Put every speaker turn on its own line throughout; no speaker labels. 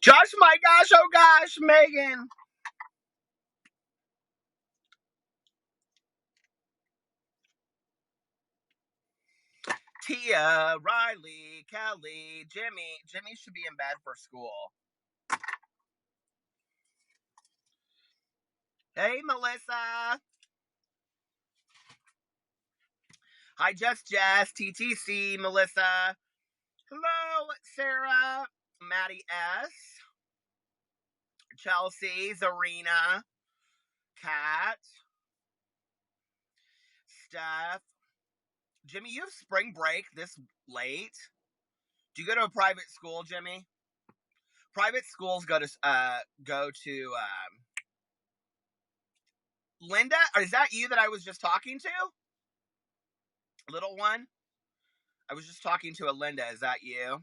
Josh, my gosh, oh gosh, Megan. Tia, Riley, Kelly, Jimmy. Jimmy should be in bed for school. Hey, Melissa. Hi, Jess, TTC, Melissa. Hello, Sarah, Maddie S, Chelsea, Zarina, Kat, Steph. Jimmy, you have spring break this late? Do you go to a private school, Jimmy? Private schools go to Linda. Is that you that I was just talking to? Little one? I was just talking to a Linda. Is that you?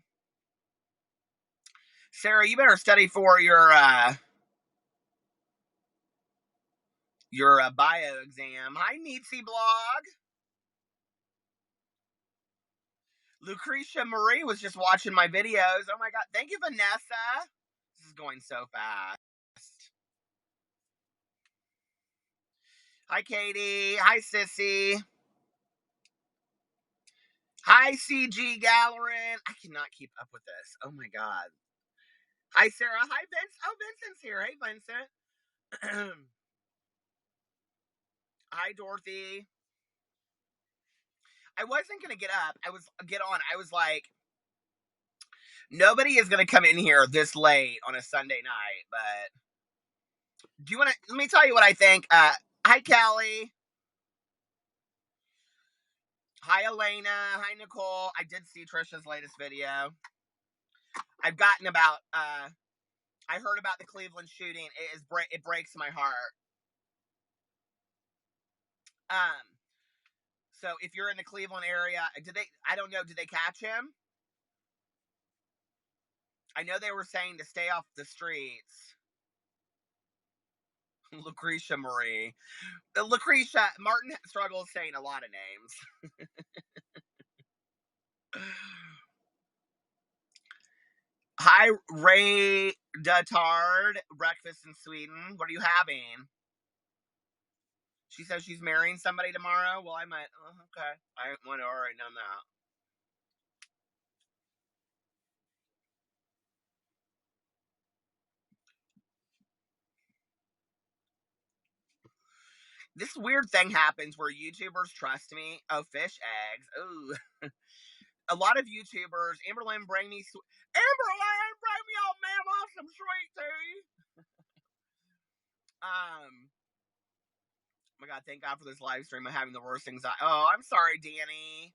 Sarah, you better study for your bio exam. Hi, Neatsy Blog. Lucretia Marie was just watching my videos. Oh my god. Thank you, Vanessa. This is going so fast. Hi, Katie. Hi, Sissy. Hi, CG Gallerin. I cannot keep up with this. Oh my god. Hi, Sarah. Hi, Vince. Oh, Vincent's here. Hey, Vincent. Hi, Dorothy. I wasn't gonna get up. I was like, nobody is gonna come in here this late on a Sunday night. But do you want to? Let me tell you what I think. Hi, Kelly. Hi, Elena. Hi, Nicole. I did see Trisha's latest video. I've gotten about. I heard about the Cleveland shooting. It breaks my heart. So if you're in the Cleveland area, I don't know, did they catch him? I know they were saying to stay off the streets. Lucretia Marie. Lucretia, Martin struggles saying a lot of names. Hi, Ray Dutard. Breakfast in Sweden. What are you having? She says she's marrying somebody tomorrow. Well, I might. Oh, okay. I want to already know that. This weird thing happens where YouTubers trust me. Oh, fish eggs. Ooh. A lot of YouTubers. Amberlynn, bring me. Amberlynn, bring me old man off some sweet tea. Oh my god, thank God for this live stream. I'm having the worst anxiety. Oh, I'm sorry, Danny.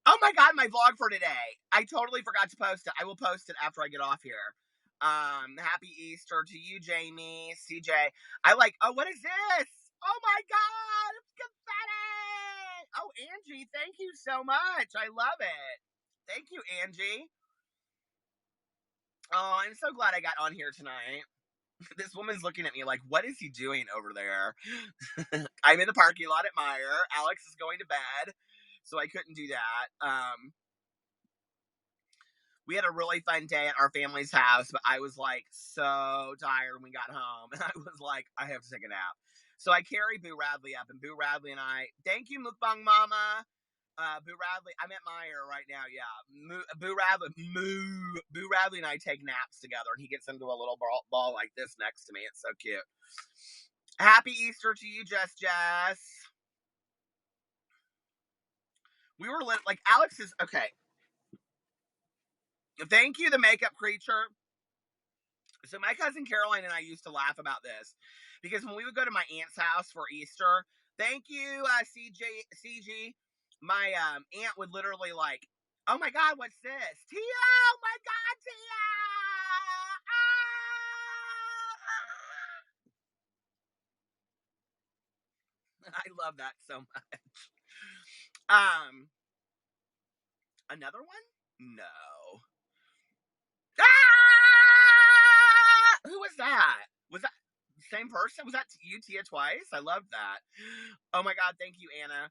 Oh my god, my vlog for today. I totally forgot to post it. I will post it after I get off here. Happy Easter to you, Jamie, CJ. Oh, what is this? Oh my god, it's confetti! Oh, Angie, thank you so much. I love it. Thank you, Angie. Oh, I'm so glad I got on here tonight. This woman's looking at me like, what is he doing over there? I'm in the parking lot at Meijer. Alex is going to bed, so I couldn't do that. We had a really fun day at our family's house, but I was like so tired when we got home. And I was like, I have to take a nap. So I carry Boo Radley up, and Boo Radley and I, thank you, Mukbang Mama. Boo Radley, I'm at Meijer right now, yeah. Boo Radley and I take naps together, and he gets into a little ball like this next to me. It's so cute. Happy Easter to you, Jess. We were like, Alex is, okay. Thank you, the makeup creature. So my cousin Caroline and I used to laugh about this because when we would go to my aunt's house for Easter, thank you, CG. My aunt would literally like, oh my god, what's this? Tia! Oh my god, Tia! Ah! I love that so much. Another one? No. Ah! Who was that? Was that the same person? Was that you, Tia, twice? I love that. Oh my god, thank you, Anna.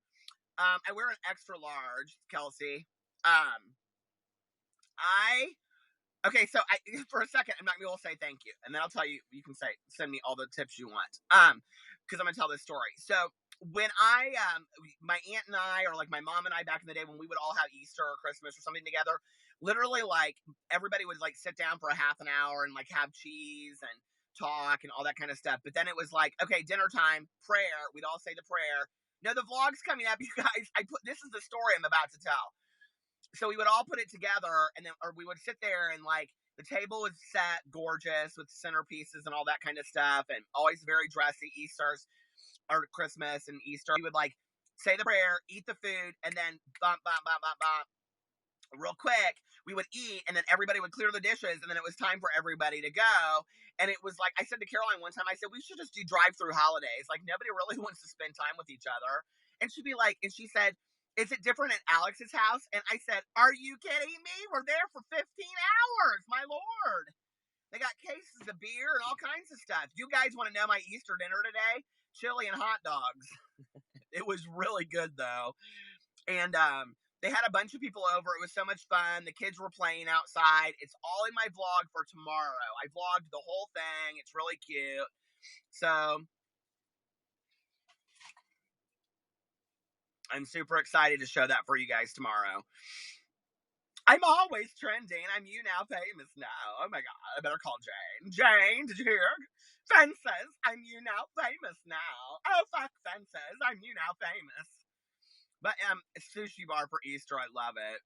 I wear an extra large, Kelsey. I Okay, so for a second, I'm not gonna be able to say thank you, and then I'll tell you. You can send me all the tips you want. Because I'm gonna tell this story. So when my aunt and I, or like my mom and I, back in the day, when we would all have Easter or Christmas or something together, literally like everybody would like sit down for a half an hour and like have cheese and talk and all that kind of stuff. But then it was like, okay, dinner time, prayer. We'd all say the prayer. No, the vlog's coming up, you guys. This is the story I'm about to tell. So we would all put it together, and then, or we would sit there, and like the table was set gorgeous with centerpieces and all that kind of stuff, and always very dressy. Easter's or Christmas and Easter, we would like say the prayer, eat the food, and then bump, bump, bump, bump, bump. Real quick, we would eat, and then everybody would clear the dishes, and then it was time for everybody to go. And it was like, I said to Caroline one time, I said, we should just do drive-through holidays. Like, nobody really wants to spend time with each other. And she'd be like, and she said, is it different at Alex's house? And I said, are you kidding me? We're there for 15 hours, my Lord. They got cases of beer and all kinds of stuff. You guys want to know my Easter dinner today? Chili and hot dogs. It was really good, though. And they had a bunch of people over. It was so much fun. The kids were playing outside. It's all in my vlog for tomorrow. I vlogged the whole thing. It's really cute. So I'm super excited to show that for you guys tomorrow. I'm always trending. I'm you now famous now. Oh my God. I better call Jane. Jane, did you hear? Fences. I'm you now famous now. Oh, fuck fences. I'm you now famous. But sushi bar for Easter. I love it.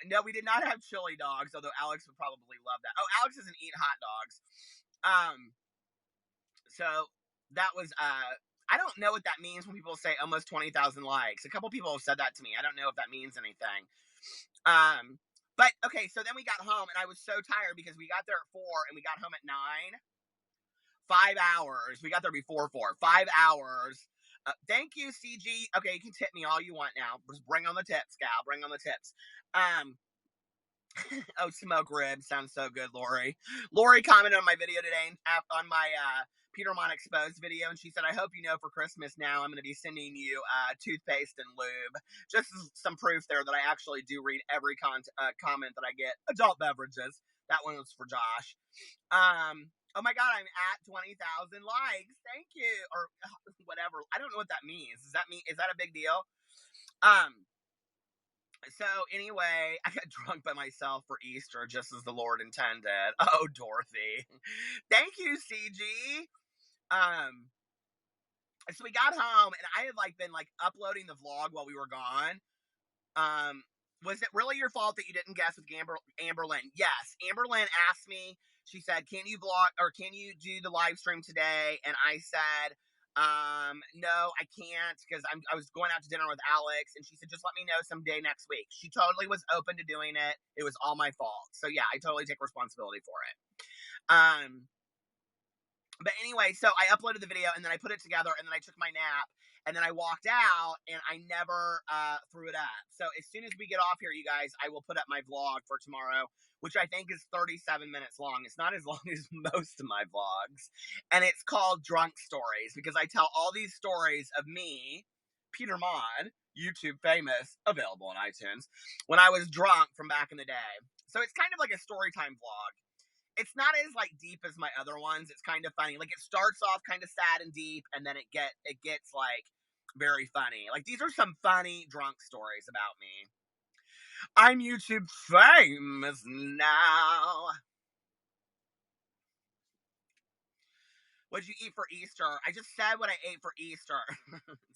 No, we did not have chili dogs, although Alex would probably love that. Oh, Alex doesn't eat hot dogs. So that was, I don't know what that means when people say almost 20,000 likes. A couple people have said that to me. I don't know if that means anything. But okay, so then we got home, and I was so tired because we got there at 4 and we got home at 9. 5 hours. We got there before 4. 5 hours. Thank you, CG. Okay, you can tip me all you want now. Just bring on the tips, gal. Bring on the tips. Oh, smoke ribs sounds so good, Lori. Lori commented on my video today, on my Peter Monn Exposed video, and she said, I hope you know for Christmas now I'm going to be sending you toothpaste and lube. Just some proof there that I actually do read every comment that I get. Adult beverages. That one was for Josh. Oh my God, I'm at 20,000 likes. Thank you. Or whatever. I don't know what that means. Is that a big deal? So anyway, I got drunk by myself for Easter, just as the Lord intended. Oh, Dorothy. Thank you, CG. So we got home, and I had been uploading the vlog while we were gone. Was it really your fault that you didn't guess with Amber Lynn? Yes. Amber Lynn asked me, she said, can you do the live stream today? And I said, no, I can't, because I was going out to dinner with Alex, and she said, just let me know someday next week. She totally was open to doing it. It was all my fault. So yeah, I totally take responsibility for it. But anyway, so I uploaded the video, and then I put it together, and then I took my nap, and then I walked out, and I never threw it up. So as soon as we get off here, you guys, I will put up my vlog for tomorrow, which I think is 37 minutes long. It's not as long as most of my vlogs. And it's called Drunk Stories, because I tell all these stories of me, Peter Monn, YouTube famous, available on iTunes, when I was drunk from back in the day. So it's kind of like a story time vlog. It's not as deep as my other ones. It's kind of funny. It starts off kind of sad and deep, and then it gets very funny. These are some funny drunk stories about me. I'm YouTube famous now. What'd you eat for Easter? I just said what I ate for Easter.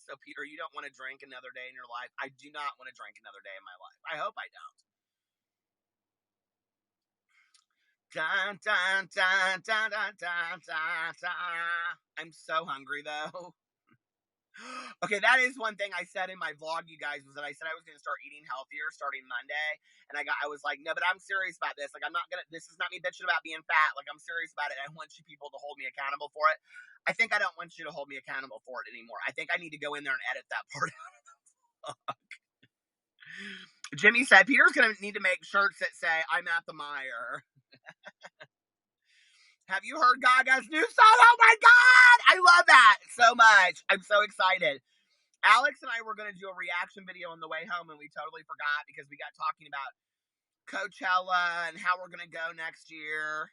So Peter, you don't want to drink another day in your life. I do not want to drink another day in my life. I hope I don't. Dun, dun, dun, dun, dun, dun, dun, dun. I'm so hungry, though. Okay, that is one thing I said in my vlog, you guys, was that I said I was going to start eating healthier starting Monday. And I was like, no, but I'm serious about this. This is not me bitching about being fat. I'm serious about it. I want you people to hold me accountable for it. I think I don't want you to hold me accountable for it anymore. I think I need to go in there and edit that part out of the vlog. Jimmy said, Peter's going to need to make shirts that say, I'm at the mire. Have you heard Gaga's new song? Oh my God! I love that so much. I'm so excited. Alex and I were going to do a reaction video on the way home, and we totally forgot because we got talking about Coachella and how we're gonna go next year.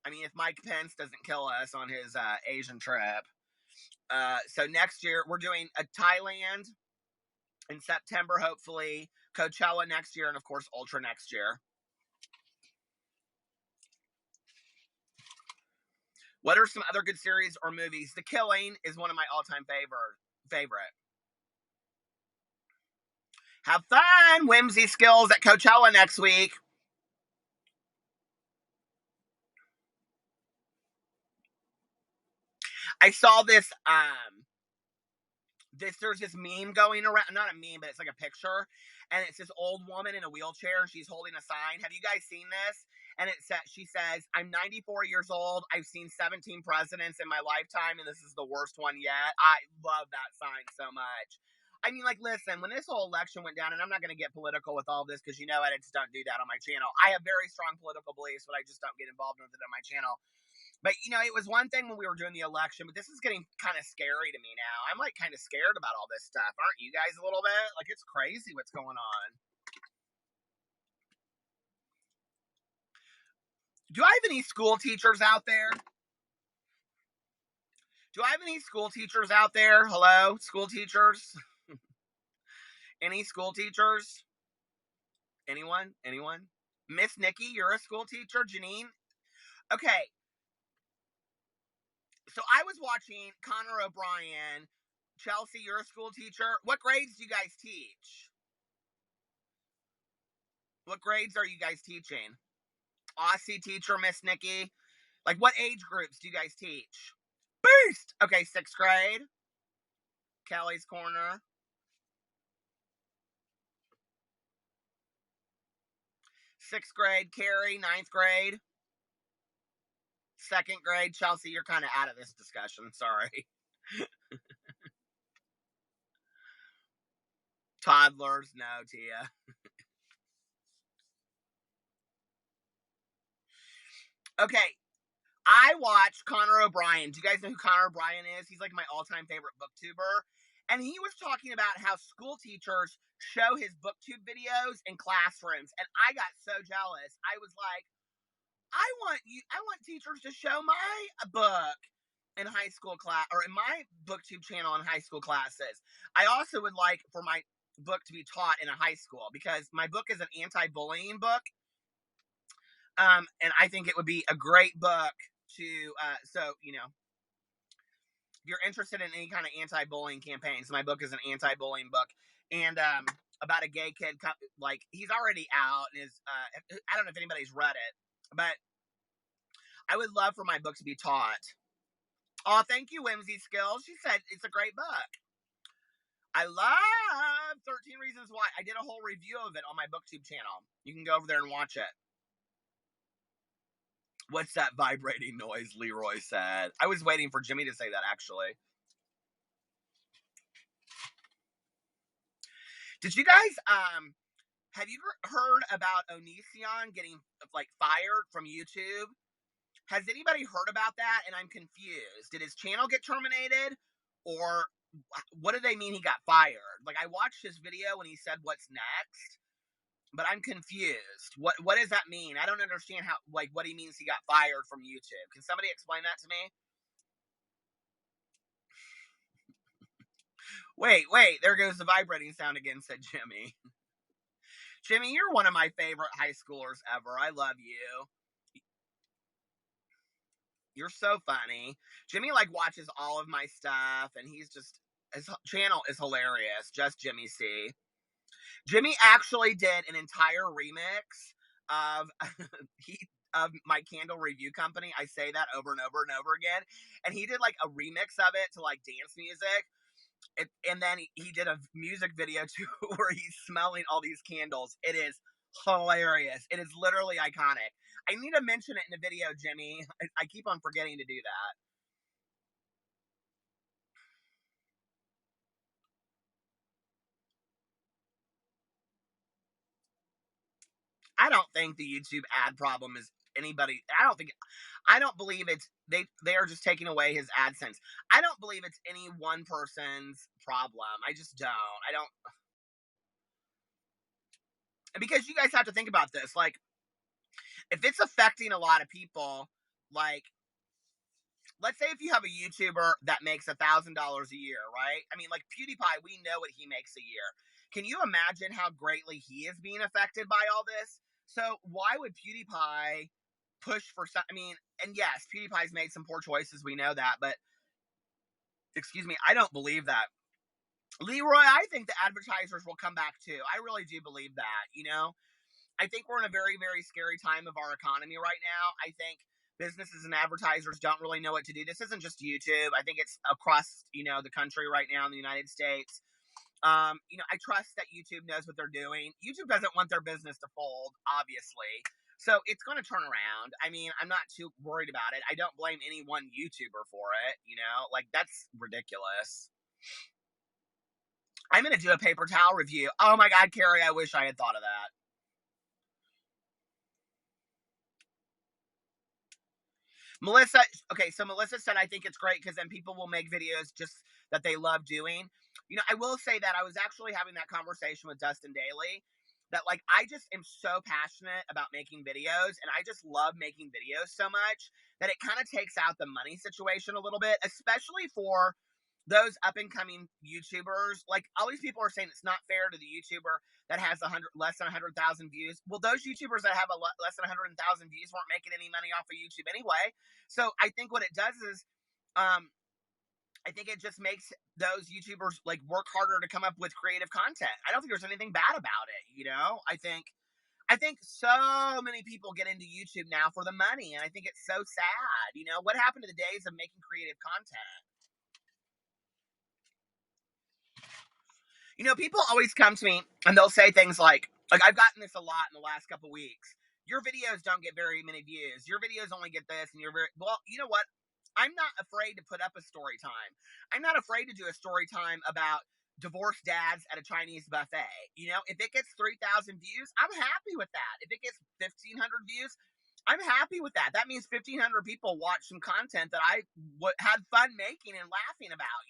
I mean, if Mike Pence doesn't kill us on his Asian trip. So next year we're doing a Thailand in September, hopefully. Coachella next year, and of course Ultra next year. What are some other good series or movies? The Killing is one of my all-time favorite. Have fun, Whimsy Skills at Coachella next week. I saw this there's this meme going around, not a meme, but it's like a picture, and it's this old woman in a wheelchair and she's holding a sign. Have you guys seen this? And she says, I'm 94 years old, I've seen 17 presidents in my lifetime, and this is the worst one yet. I love that sign so much. I mean, like, listen, when this whole election went down, and I'm not going to get political with all this because you know I just don't do that on my channel. I have very strong political beliefs, but I just don't get involved with it on my channel. But, you know, it was one thing when we were doing the election, but this is getting kind of scary to me now. I'm, like, kind of scared about all this stuff. Aren't you guys a little bit? Like, it's crazy what's going on. Do I have any school teachers out there? Do I have any school teachers out there? Hello? School teachers? Any school teachers? Anyone? Anyone? Miss Nikki, you're a school teacher? Janine? Okay. So I was watching Connor O'Brien. Chelsea, you're a school teacher. What grades do you guys teach? What grades are you guys teaching? Aussie teacher, Miss Nikki. Like, what age groups do you guys teach? Beast! Okay, 6th grade. Kelly's Corner. 6th grade, Carrie. 9th grade. 2nd grade, Chelsea, you're kind of out of this discussion. Sorry. Toddlers, no, Tia. Okay, I watched Connor O'Brien. Do you guys know who Connor O'Brien is? He's like my all-time favorite booktuber. And he was talking about how school teachers show his booktube videos in classrooms. And I got so jealous. I was like, I want teachers to show my book in high school class, or in my booktube channel in high school classes. I also would like for my book to be taught in a high school because my book is an anti-bullying book. And I think it would be a great book to, so, you know, if you're interested in any kind of anti-bullying campaigns, my book is an anti-bullying book. And, about a gay kid, like, he's already out, and I don't know if anybody's read it, but I would love for my book to be taught. Oh, thank you, Whimsy Skills. She said it's a great book. I love 13 Reasons Why. I did a whole review of it on my booktube channel. You can go over there and watch it. What's that vibrating noise? Leroy said. I was waiting for Jimmy to say that, actually. Did you guys, have you heard about Onision getting, like, fired from YouTube? Has anybody heard about that? And I'm confused. Did his channel get terminated? Or what do they mean he got fired? Like, I watched his video when he said, what's next? But I'm confused. What does that mean? I don't understand how, like, what he means he got fired from YouTube. Can somebody explain that to me? Wait, there goes the vibrating sound again, said Jimmy. Jimmy, you're one of my favorite high schoolers ever. I love you. You're so funny. Jimmy, like, watches all of my stuff, and his channel is hilarious. Just Jimmy C. Jimmy actually did an entire remix of of my candle review company. I say that over and over and over again. And he did, like, a remix of it to, like, dance music. And then he did a music video too where he's smelling all these candles. It is hilarious. It is literally iconic. I need to mention it in the video, Jimmy. I keep on forgetting to do that. I don't think the YouTube ad problem is anybody. I don't believe it's they are just taking away his AdSense. I don't believe it's any one person's problem. I just don't. because you guys have to think about this. Like, if it's affecting a lot of people, like, let's say if you have a YouTuber that makes $1,000 a year, right? I mean, like PewDiePie, we know what he makes a year. Can you imagine how greatly he is being affected by all this? So why would PewDiePie push for some? I mean, and yes, PewDiePie's made some poor choices. We know that, but excuse me, I don't believe that. Leroy, I think the advertisers will come back too. I really do believe that. I think we're in a very, very scary time of our economy right now. I think businesses and advertisers don't really know what to do. This isn't just YouTube. I think it's across, the country right now in the United States. I trust that YouTube knows what they're doing. YouTube doesn't want their business to fold, obviously. So it's going to turn around. I mean, I'm not too worried about it. I don't blame any one YouTuber for it, like that's ridiculous. I'm going to do a paper towel review. Oh my God, Carrie, I wish I had thought of that. Melissa, okay, so Melissa said, I think it's great because then people will make videos just that they love doing. I will say that I was actually having that conversation with Dustin Daly that, like, I just am so passionate about making videos and I just love making videos so much that it kind of takes out the money situation a little bit, especially for those up and coming YouTubers. Like, all these people are saying it's not fair to the YouTuber that has less than 100,000 views. Well, those YouTubers that have less than 100,000 views weren't making any money off of YouTube anyway. So I think what it does is, I think it just makes those YouTubers like work harder to come up with creative content. I don't think there's anything bad about it. I think so many people get into YouTube now for the money, and I think it's so sad. What happened to the days of making creative content? People always come to me and they'll say things like I've gotten this a lot in the last couple weeks. Your videos don't get very many views. Your videos only get this, and well. You know what? I'm not afraid to put up a story time. I'm not afraid to do a story time about divorced dads at a Chinese buffet. If it gets 3,000 views, I'm happy with that. If it gets 1,500 views, I'm happy with that. That means 1,500 people watch some content that I had fun making and laughing about.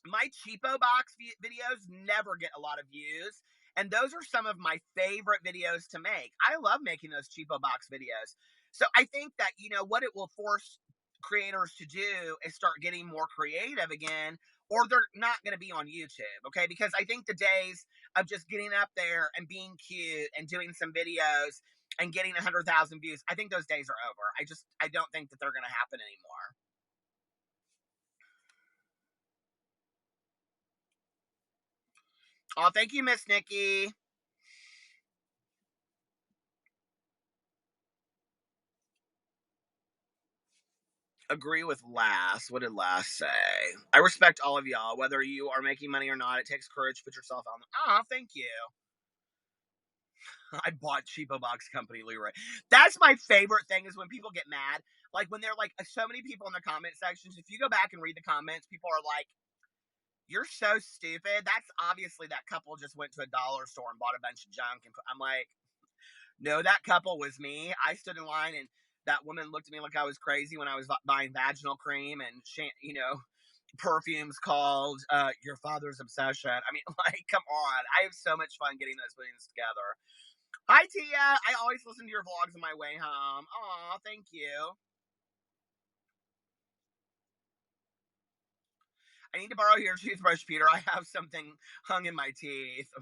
My cheapo box videos never get a lot of views, and those are some of my favorite videos to make. I love making those cheapo box videos. So I think that what it will force creators to do is start getting more creative again, or they're not going to be on YouTube. Okay, because I think the days of just getting up there and being cute and doing some videos and getting 100,000 views, I think those days are over. I don't think that they're going to happen anymore. Oh, thank you, Miss Nikki. Agree with Lass. What did Lass say? I respect all of y'all, whether you are making money or not. It takes courage to put yourself on. Ah, thank you. I bought Cheapo Box Company, Leroy. That's my favorite thing is when people get mad. Like when they're like, so many people in the comment sections. If you go back and read the comments, people are like, "You're so stupid." That's obviously that couple just went to a dollar store and bought a bunch of junk. And I'm like, no, that couple was me. I stood in line and that woman looked at me like I was crazy when I was buying vaginal cream and perfumes called Your Father's Obsession. I mean, like, come on. I have so much fun getting those things together. Hi, Tia. I always listen to your vlogs on my way home. Aw, thank you. I need to borrow your toothbrush, Peter. I have something hung in my teeth.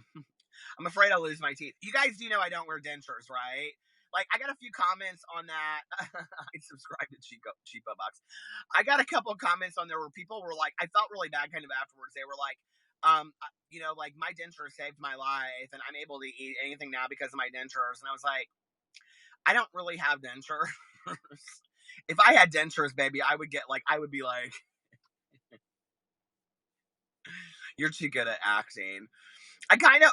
I'm afraid I'll lose my teeth. You guys do know I don't wear dentures, right? Like, I got a few comments on that. I subscribed to Cheapo Box. I got a couple of comments on there where people were like, I felt really bad kind of afterwards. They were like, like my dentures saved my life and I'm able to eat anything now because of my dentures. And I was like, I don't really have dentures. If I had dentures, baby, I would be like, you're too good at acting.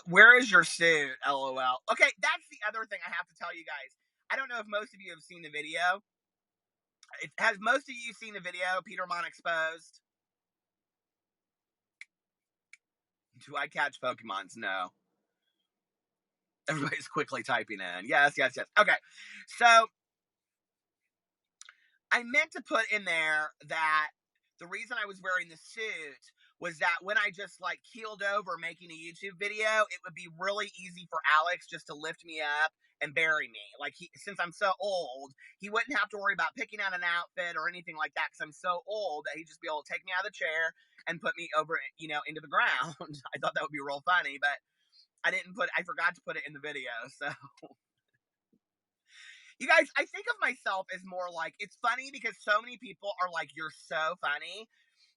Where is your suit? LOL. Okay, that's the other thing I have to tell you guys. I don't know if most of you have seen the video. Has most of you seen the video, Peter Monn Exposed? Do I catch Pokemons? No. Everybody's quickly typing in. Yes. Okay, so I meant to put in there that the reason I was wearing the suit was that when I just like keeled over making a YouTube video, it would be really easy for Alex just to lift me up and bury me. Like since I'm so old, he wouldn't have to worry about picking out an outfit or anything like that because I'm so old that he'd just be able to take me out of the chair and put me over, into the ground. I thought that would be real funny, but I forgot to put it in the video. So you guys, I think of myself as more like, it's funny because so many people are like, you're so funny.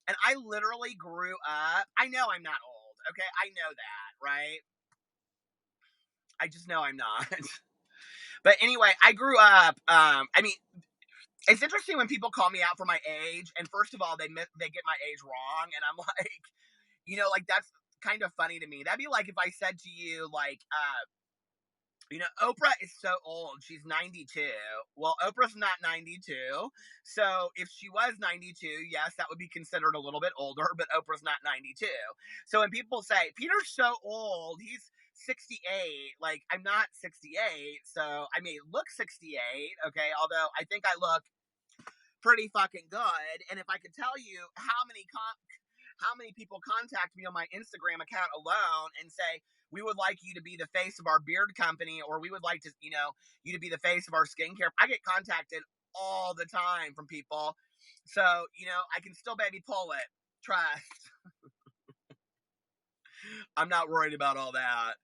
And I literally grew up, I know I'm not old, okay? I know that, right? I just know I'm not. But anyway, I grew up, it's interesting when people call me out for my age, and first of all, they get my age wrong, and I'm like, like that's kind of funny to me. That'd be like if I said to you, like, Oprah is so old. She's 92. Well, Oprah's not 92. So if she was 92, yes, that would be considered a little bit older, but Oprah's not 92. So when people say, Peter's so old, he's 68, like, I'm not 68. So I may look 68, okay? Although I think I look pretty fucking good. And if I could tell you how many people contact me on my Instagram account alone and say, we would like you to be the face of our beard company, or we would like to, you to be the face of our skincare. I get contacted all the time from people. So, I can still baby pull it. Trust. I'm not worried about all that.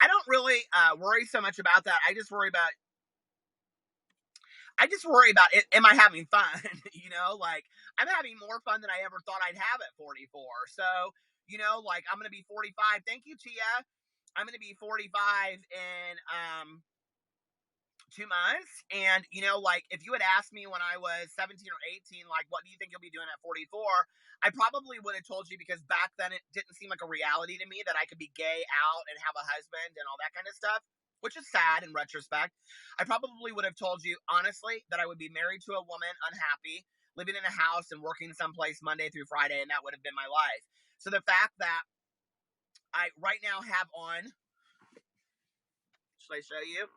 I don't really worry so much about that. I just worry about it. Am I having fun? Like, I'm having more fun than I ever thought I'd have at 44. So, like, I'm going to be 45. Thank you, Tia. I'm going to be 45 in 2 months. And, like, if you had asked me when I was 17 or 18, like, what do you think you'll be doing at 44? I probably would have told you, because back then it didn't seem like a reality to me that I could be gay out and have a husband and all that kind of stuff, which is sad in retrospect. I probably would have told you, honestly, that I would be married to a woman, unhappy, living in a house and working someplace Monday through Friday, and that would have been my life. So the fact that I right now have on, should I show you?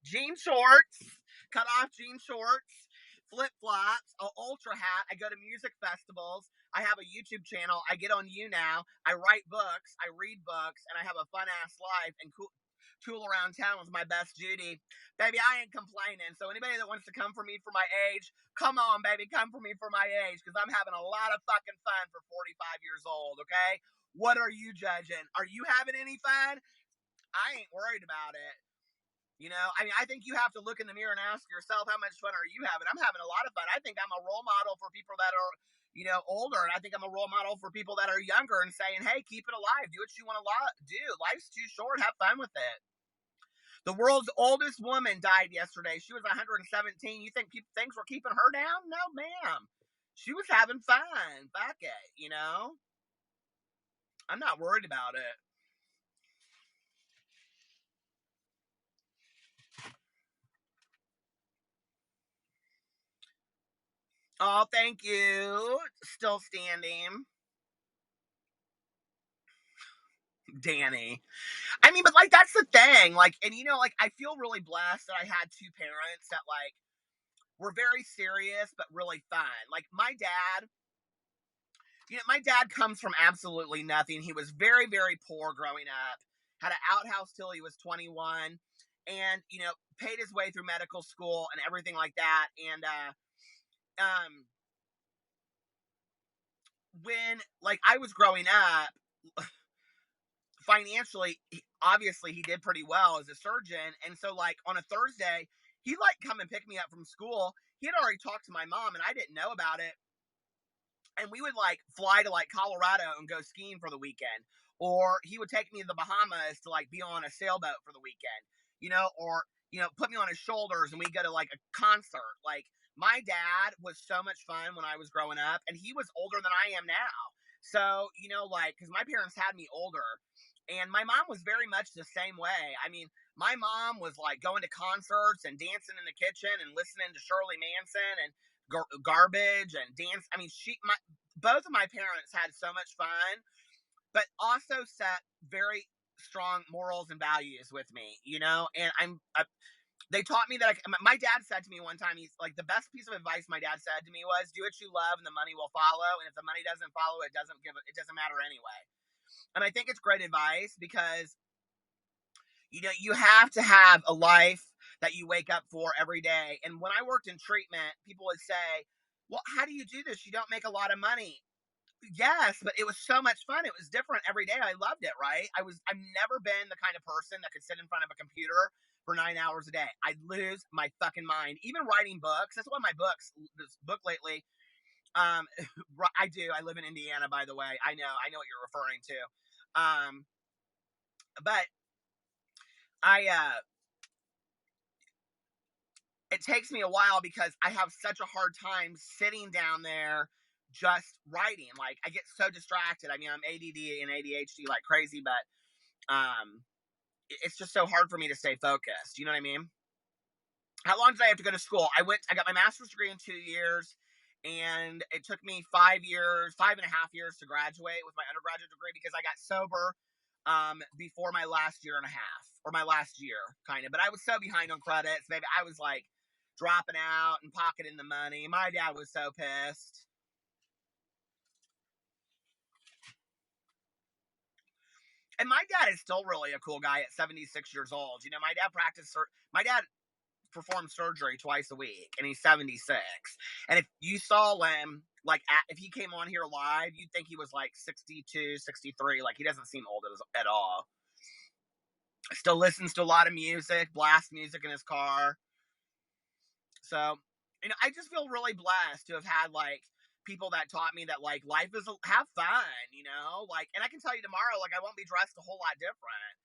Jean shorts, cut off jean shorts, flip flops, an ultra hat. I go to music festivals. I have a YouTube channel. I get on YouNow. I write books. I read books, and I have a fun ass life and tool around town with my best Judy. Baby, I ain't complaining. So anybody that wants to come for me for my age, come on, baby, come for me for my age, because I'm having a lot of fucking fun for 45 years old, okay? What are you judging? Are you having any fun? I ain't worried about it. I think you have to look in the mirror and ask yourself, how much fun are you having? I'm having a lot of fun. I think I'm a role model for people that are, older. And I think I'm a role model for people that are younger and saying, hey, keep it alive. Do what you want to do. Life's too short. Have fun with it. The world's oldest woman died yesterday. She was 117. You think things were keeping her down? No, ma'am. She was having fun. Fuck it, I'm not worried about it. Oh, thank you. Still standing. Danny. But like, that's the thing. Like, and like, I feel really blessed that I had two parents that like were very serious but really fun. Like my dad comes from absolutely nothing. He was very, very poor growing up. Had an outhouse till he was 21, and paid his way through medical school and everything like that. And when like I was growing up, financially, obviously he did pretty well as a surgeon. And so like on a Thursday, he'd like come and pick me up from school. He had already talked to my mom and I didn't know about it. And we would like fly to like Colorado and go skiing for the weekend. Or he would take me to the Bahamas to like be on a sailboat for the weekend, or, put me on his shoulders and we go to like a concert. Like my dad was so much fun when I was growing up, and he was older than I am now. So, like, cause my parents had me older, and my mom was very much the same way. My mom was like going to concerts and dancing in the kitchen and listening to Shirley Manson and garbage and dance. Both of my parents had so much fun, but also set very strong morals and values with me, and They taught me that my dad said to me one time, he's like, the best piece of advice my dad said to me was, do what you love and the money will follow. And if the money doesn't follow, it doesn't matter anyway. And I think it's great advice because, you have to have a life that you wake up for every day. And when I worked in treatment, people would say, well, how do you do this? You don't make a lot of money. Yes, but it was so much fun. It was different every day. I loved it, right? I've never been the kind of person that could sit in front of a computer for 9 hours a day. I'd lose my fucking mind. Even writing books. That's one of my books. This book lately. I do. I live in Indiana, by the way. I know what you're referring to. But it takes me a while because I have such a hard time sitting down there just writing. Like, I get so distracted. I mean, I'm ADD and ADHD like crazy, but it's just so hard for me to stay focused. You know what I mean? How long did I have to go to school? I got my master's degree in 2 years, and it took me 5 years, 5.5 years to graduate with my undergraduate degree because I got sober before my last year and a half, or my last year, kind of. But I was so behind on credits, baby. I was like dropping out and pocketing the money. My dad was so pissed. And my dad is still really a cool guy at 76 years old. My dad performed surgery twice a week, and he's 76. And if you saw him, like, if he came on here live, you'd think he was like 62, 63. Like, he doesn't seem old at all. Still listens to a lot of music, blasts music in his car. So, I just feel really blessed to have had, like, people that taught me that, like, life is, have fun, like, and I can tell you tomorrow, like, I won't be dressed a whole lot different.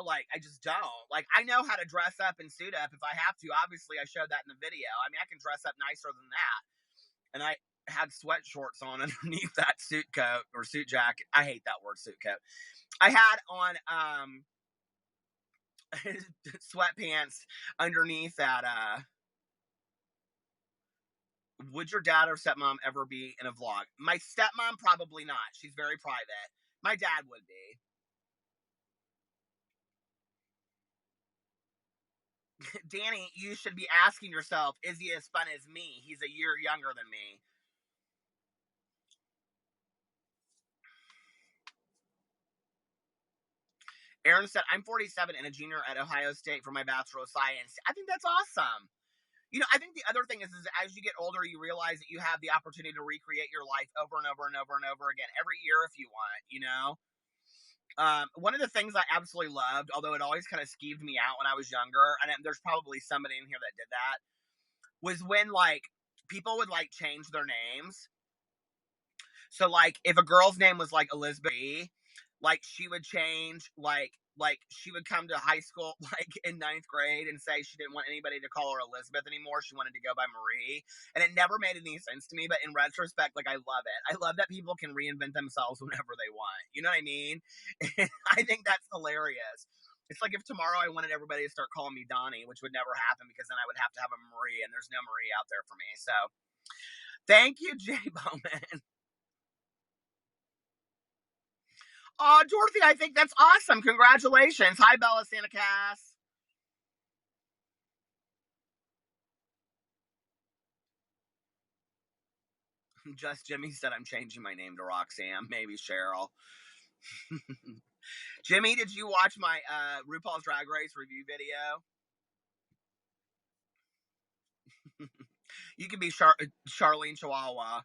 Like, I just don't. Like, I know how to dress up and suit up if I have to. Obviously, I showed that in the video. I mean, I can dress up nicer than that. And I had sweat shorts on underneath that suit coat or suit jacket. I hate that word, suit coat. I had on sweatpants underneath that. Would your dad or stepmom ever be in a vlog? My stepmom, probably not. She's very private. My dad would be. Danny, you should be asking yourself, is he as fun as me? He's a year younger than me. Aaron said, I'm 47 and a junior at Ohio State for my Bachelor of Science. I think that's awesome. I think the other thing is as you get older, you realize that you have the opportunity to recreate your life over and over and over and over again every year if you want, One of the things I absolutely loved, although it always kind of skeeved me out when I was younger, and there's probably somebody in here that did that, was when, like, people would, like, change their names. So, like, if a girl's name was, like, Elizabeth, like, she would change, like she would come to high school, like, in 9th grade and say she didn't want anybody to call her Elizabeth anymore. She wanted to go by Marie. And it never made any sense to me, but in retrospect, like, I love it. I love that people can reinvent themselves whenever they want. You know what I mean? I think that's hilarious. It's like if tomorrow I wanted everybody to start calling me Donnie, which would never happen because then I would have to have a Marie, and there's no Marie out there for me. So, thank you, Jay Bowman. Oh, Dorothy, I think that's awesome. Congratulations. Hi, Bella Santa Cass. Just Jimmy said I'm changing my name to Roxanne. Maybe Cheryl. Jimmy, did you watch my RuPaul's Drag Race review video? You can be Charlene Chihuahua.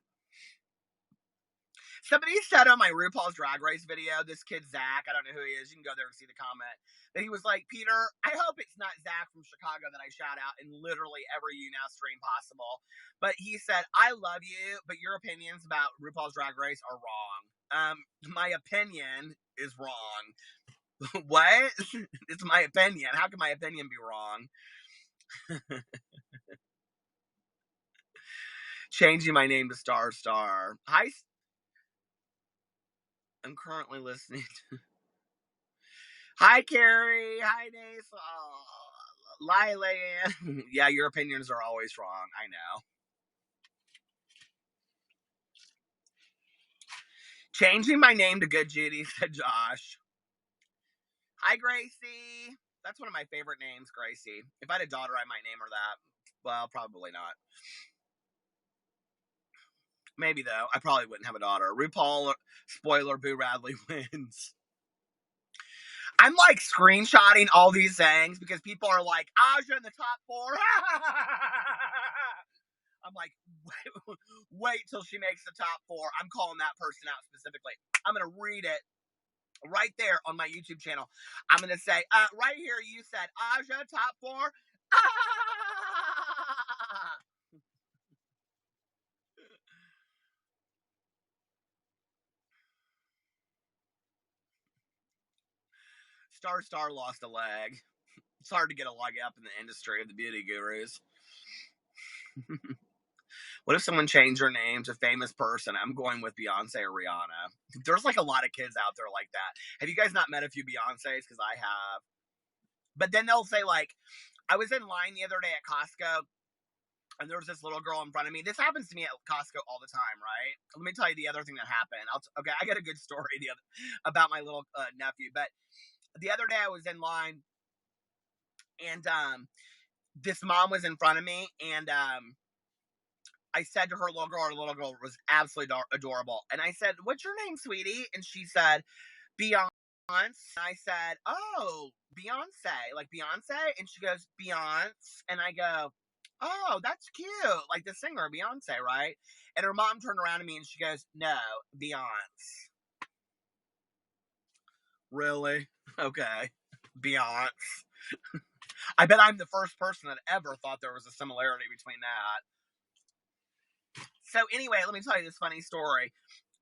Somebody said on my RuPaul's Drag Race video, this kid Zach, I don't know who he is, you can go there and see the comment, that he was like, Peter, I hope it's not Zach from Chicago that I shout out in literally every YouNow stream possible. But he said, I love you, but your opinions about RuPaul's Drag Race are wrong. My opinion is wrong. What? It's my opinion. How can my opinion be wrong? Changing my name to Star. Hi. I'm currently listening to... Hi, Carrie. Hi, Nace. Oh, Lila. Yeah, your opinions are always wrong. I know. Changing my name to Good Judy, said Josh. Hi, Gracie. That's one of my favorite names, Gracie. If I had a daughter, I might name her that. Well, probably not. Maybe, though. I probably wouldn't have a daughter. RuPaul, spoiler, Boo Radley wins. I'm like screenshotting all these things because people are like, Aja in the top 4. I'm like, wait till she makes the top 4. I'm calling that person out specifically. I'm going to read it right there on my YouTube channel. I'm going to say, right here, you said Aja top 4. Star lost a leg. It's hard to get a leg up in the industry of the beauty gurus. What if someone changed their name to famous person? I'm going with Beyonce or Rihanna. There's like a lot of kids out there like that. Have you guys not met a few Beyoncés? Because I have. But then they'll say, like, I was in line the other day at Costco, and there was this little girl in front of me. This happens to me at Costco all the time, right? Let me tell you the other thing that happened. Okay, I got a good story about my little nephew. But the other day I was in line, and this mom was in front of me, and I said to her little girl was absolutely adorable. And I said, "What's your name, sweetie?" And she said, "Beyonce." I said, "Oh, Beyonce, like Beyonce?" And she goes, "Beyonce." And I go, "Oh, that's cute. Like the singer, Beyonce, right?" And her mom turned around to me and she goes, "No, Beyonce." Really? Okay. Beyonce. I bet I'm the first person that ever thought there was a similarity between that. So anyway, let me tell you this funny story.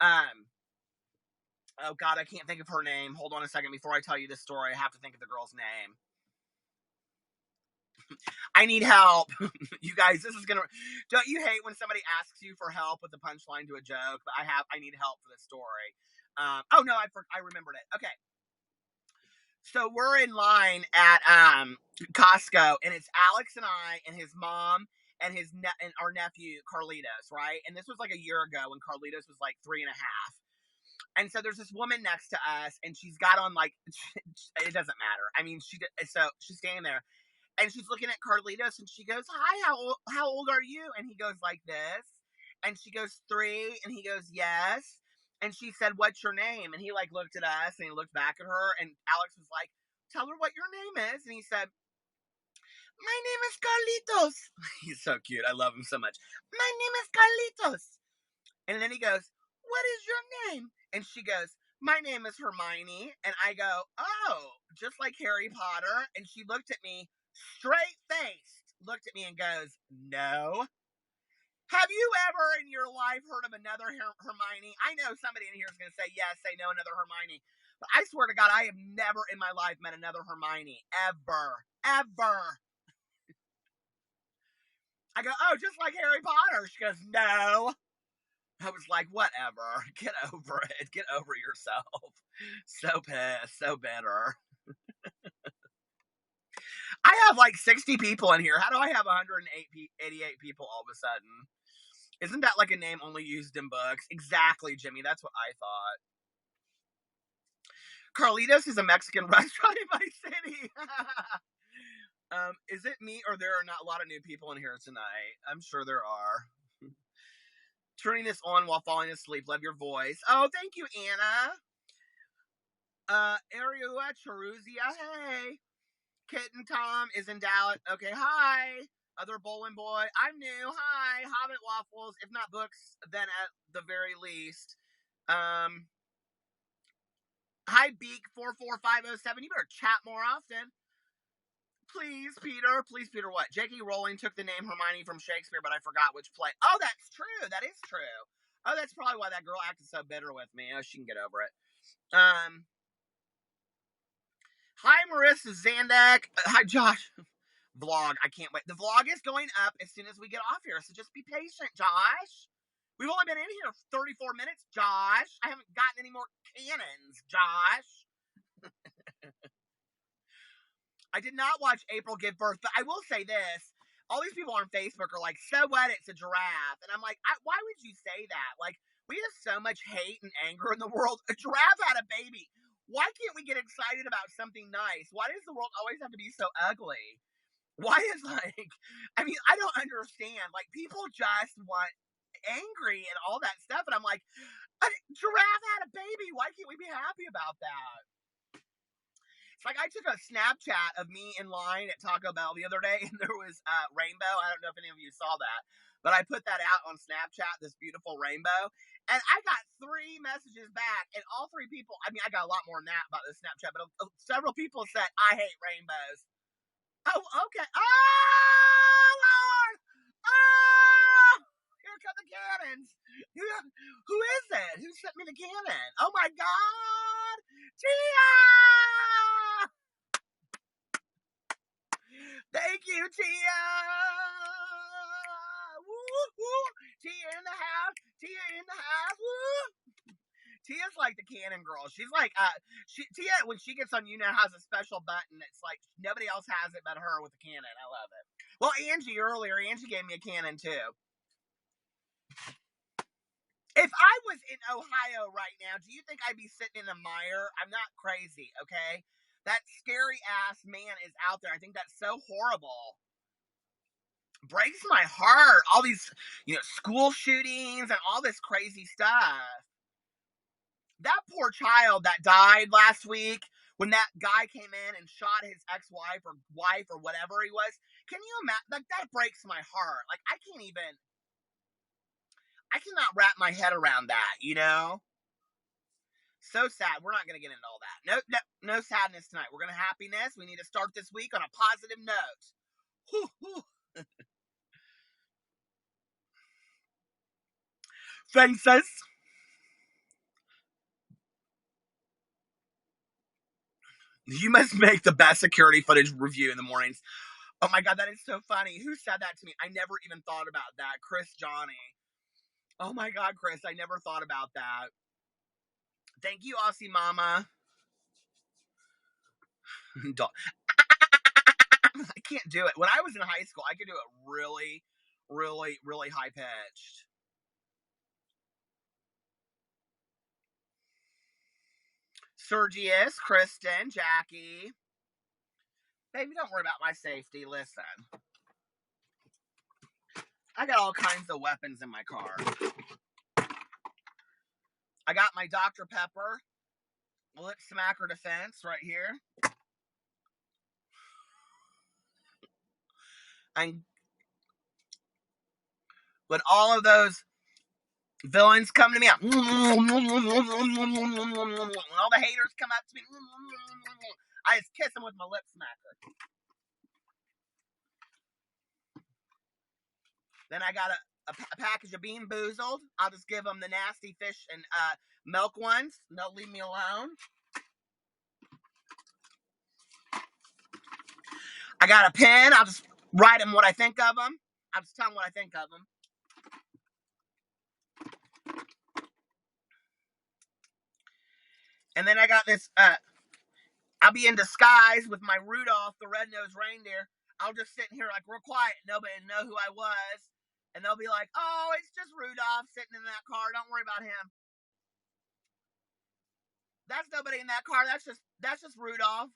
Oh God, I can't think of her name. Hold on a second. Before I tell you this story, I have to think of the girl's name. I need help. You guys, this is gonna... Don't you hate when somebody asks you for help with the punchline to a joke? But I need help for this story. Oh no, I remembered it. Okay. So we're in line at Costco, and it's Alex and I and his mom and and our nephew Carlitos, right? And this was like a year ago when Carlitos was like 3.5. And so there's this woman next to us, and she's got on like it doesn't matter. I mean, so she's standing there, and she's looking at Carlitos, and she goes, "Hi, how old are you?" And he goes like this, and she goes 3, and he goes yes. And she said, "What's your name?" And he like looked at us, and he looked back at her, and Alex was like, "Tell her what your name is." And he said, "My name is Carlitos." He's so cute. I love him so much. "My name is Carlitos." And then he goes, "What is your name?" And she goes, "My name is Hermione." And I go, "Oh, just like Harry Potter." And she looked at me, straight faced, looked at me and goes, "No." Have you ever in your life heard of another Hermione? I know somebody in here is going to say yes, they know another Hermione. But I swear to God, I have never in my life met another Hermione. Ever. Ever. I go, "Oh, just like Harry Potter." She goes, "No." I was like, whatever. Get over it. Get over yourself. So pissed. So bitter. I have like 60 people in here. How do I have 188 people all of a sudden? Isn't that like a name only used in books? Exactly, Jimmy. That's what I thought. Carlitos is a Mexican restaurant in my city. Is it me or there are not a lot of new people in here tonight? I'm sure there are. Turning this on while falling asleep. Love your voice. Oh, thank you, Anna. Ariua Charuzia, hey. Kitten Tom is in Dallas. Okay, hi. Other bowling boy. I'm new. Hi. Hobbit Waffles. If not books, then at the very least. Hi, Beak44507. You better chat more often. Please, Peter. Please, Peter, what? J.K. Rowling took the name Hermione from Shakespeare, but I forgot which play. Oh, that's true. That is true. Oh, that's probably why that girl acted so bitter with me. Oh, she can get over it. Hi, Marissa Zandak. Hi, Josh. Vlog. I can't wait. The vlog is going up as soon as we get off here, so just be patient, Josh. We've only been in here 34 minutes, Josh. I haven't gotten any more cannons, Josh. I did not watch April give birth, but I will say this. All these people on Facebook are like, "So what? It's a giraffe." And I'm like, why would you say that? Like, we have so much hate and anger in the world. A giraffe had a baby. Why can't we get excited about something nice? Why does the world always have to be so ugly? Why is like, I mean, I don't understand. Like, people just want angry and all that stuff. And I'm like, a giraffe had a baby. Why can't we be happy about that? It's like I took a Snapchat of me in line at Taco Bell the other day, and there was rainbow. I don't know if any of you saw that, but I put that out on Snapchat, this beautiful rainbow, and I got 3 messages back, and all 3 people, I mean, I got a lot more than that about this Snapchat, but several people said, I hate rainbows. Oh, okay. Oh, Lord! Oh! Here come the cannons. Who is it? Who sent me the cannon? Oh, my God! Tia! Thank you, Tia! Woo, woo! Tia in the house! Tia in the house! Woo! Tia's like the cannon girl. She's like, Tia, when she gets on, has a special button. It's like nobody else has it but her with the cannon. I love it. Well, Angie gave me a cannon too. If I was in Ohio right now, do you think I'd be sitting in the mire? I'm not crazy, okay? That scary ass man is out there. I think that's so horrible. Breaks my heart. All these, school shootings and all this crazy stuff. That poor child that died last week when that guy came in and shot his ex-wife or wife or whatever he was. Can you imagine? Like, that breaks my heart. Like, I cannot wrap my head around that, So sad. We're not going to get into all that. No sadness tonight. We're going to happiness. We need to start this week on a positive note. Whew, whew. Fences. You must make the best security footage review in the mornings. Oh my God, that is so funny. Who said that to me? I never even thought about that. Chris Johnny. Oh my God, Chris, I never thought about that. Thank you, Aussie Mama. I can't do it. When I was in high school, I could do it really, really, really high pitched. Sergius, Kristen, Jackie. Baby, don't worry about my safety. Listen. I got all kinds of weapons in my car. I got my Dr. Pepper lip smacker defense right here. And when all of those villains come to me, all the haters come up to me, I just kiss them with my lip smacker. Then I got a package of Bean Boozled. I'll just give them the nasty fish and milk ones. They'll leave me alone. I got a pen. I'll just write them what I think of them. I'll just tell them what I think of them. And then I got this, I'll be in disguise with my Rudolph the red-nosed reindeer. I'll just sit here like real quiet. Nobody will know who I was. And they'll be like, oh, it's just Rudolph sitting in that car. Don't worry about him. That's nobody in that car. That's just Rudolph.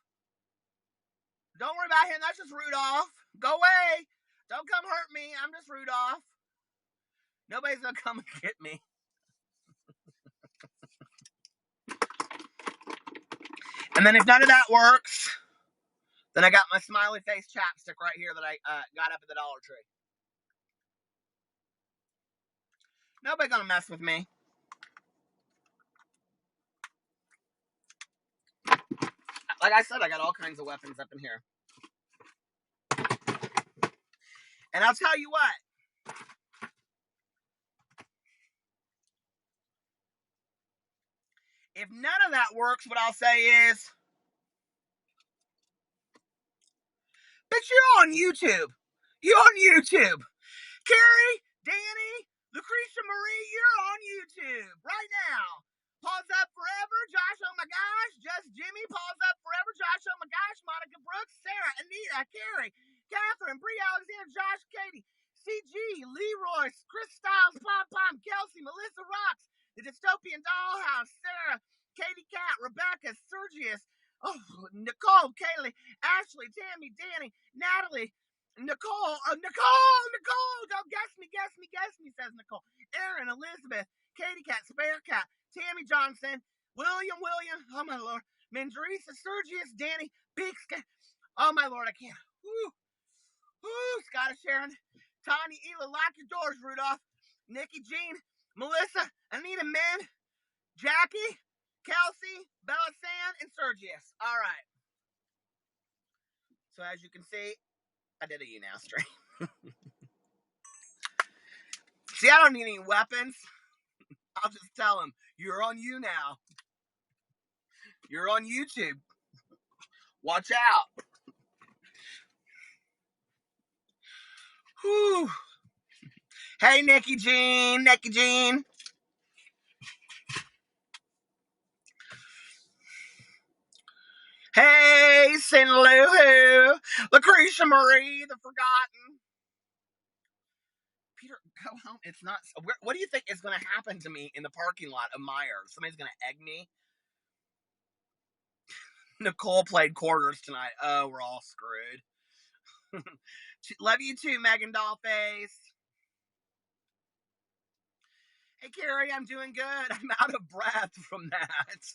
Don't worry about him. That's just Rudolph. Go away. Don't come hurt me. I'm just Rudolph. Nobody's going to come and get me. And then if none of that works, then I got my smiley face chapstick right here that I got up at the Dollar Tree. Nobody's going to mess with me. Like I said, I got all kinds of weapons up in here. And I'll tell you what. If none of that works, what I'll say is, but you're on YouTube. You're on YouTube. Carrie, Danny, Lucretia Marie, you're on YouTube right now. Pause up forever, Josh, oh my gosh, Just Jimmy, pause up forever, Josh, oh my gosh, Monica Brooks, Sarah, Anita, Carrie, Catherine, Brie Alexander, Josh, Katie, CG, Leroy, Chris Styles, Pom, Kelsey, Melissa Rocks, The Dystopian Dollhouse, Sarah, Katie Cat, Rebecca, Marcus, Sergius, oh, Nicole, Kaylee, Ashley, Tammy, Danny, Natalie, Nicole, don't guess me, says Nicole. Aaron, Elizabeth, Katie Cat, Spare Cat, Tammy Johnson, William, oh my Lord, Mandrisa, Sergius, Danny, Big Sky, oh my Lord, I can't. Scottish Sharon, Tanya, Ela, lock your doors, Rudolph, Nikki, Jean, Melissa, Anita, Min, Jackie, Kelsey, Bella San, and Sergius. All right. So as you can see, I did a now stream. See, I don't need any weapons. I'll just tell them, you're on you now. You're on YouTube. Watch out. Whew. Hey, Nikki Jean. Hey, Sin Lou, Lucretia Marie, the Forgotten. Peter, go home. It's not. What do you think is going to happen to me in the parking lot of Myers? Somebody's going to egg me? Nicole played quarters tonight. Oh, we're all screwed. Love you too, Megan Dollface. Hey, Carrie, I'm doing good. I'm out of breath from that.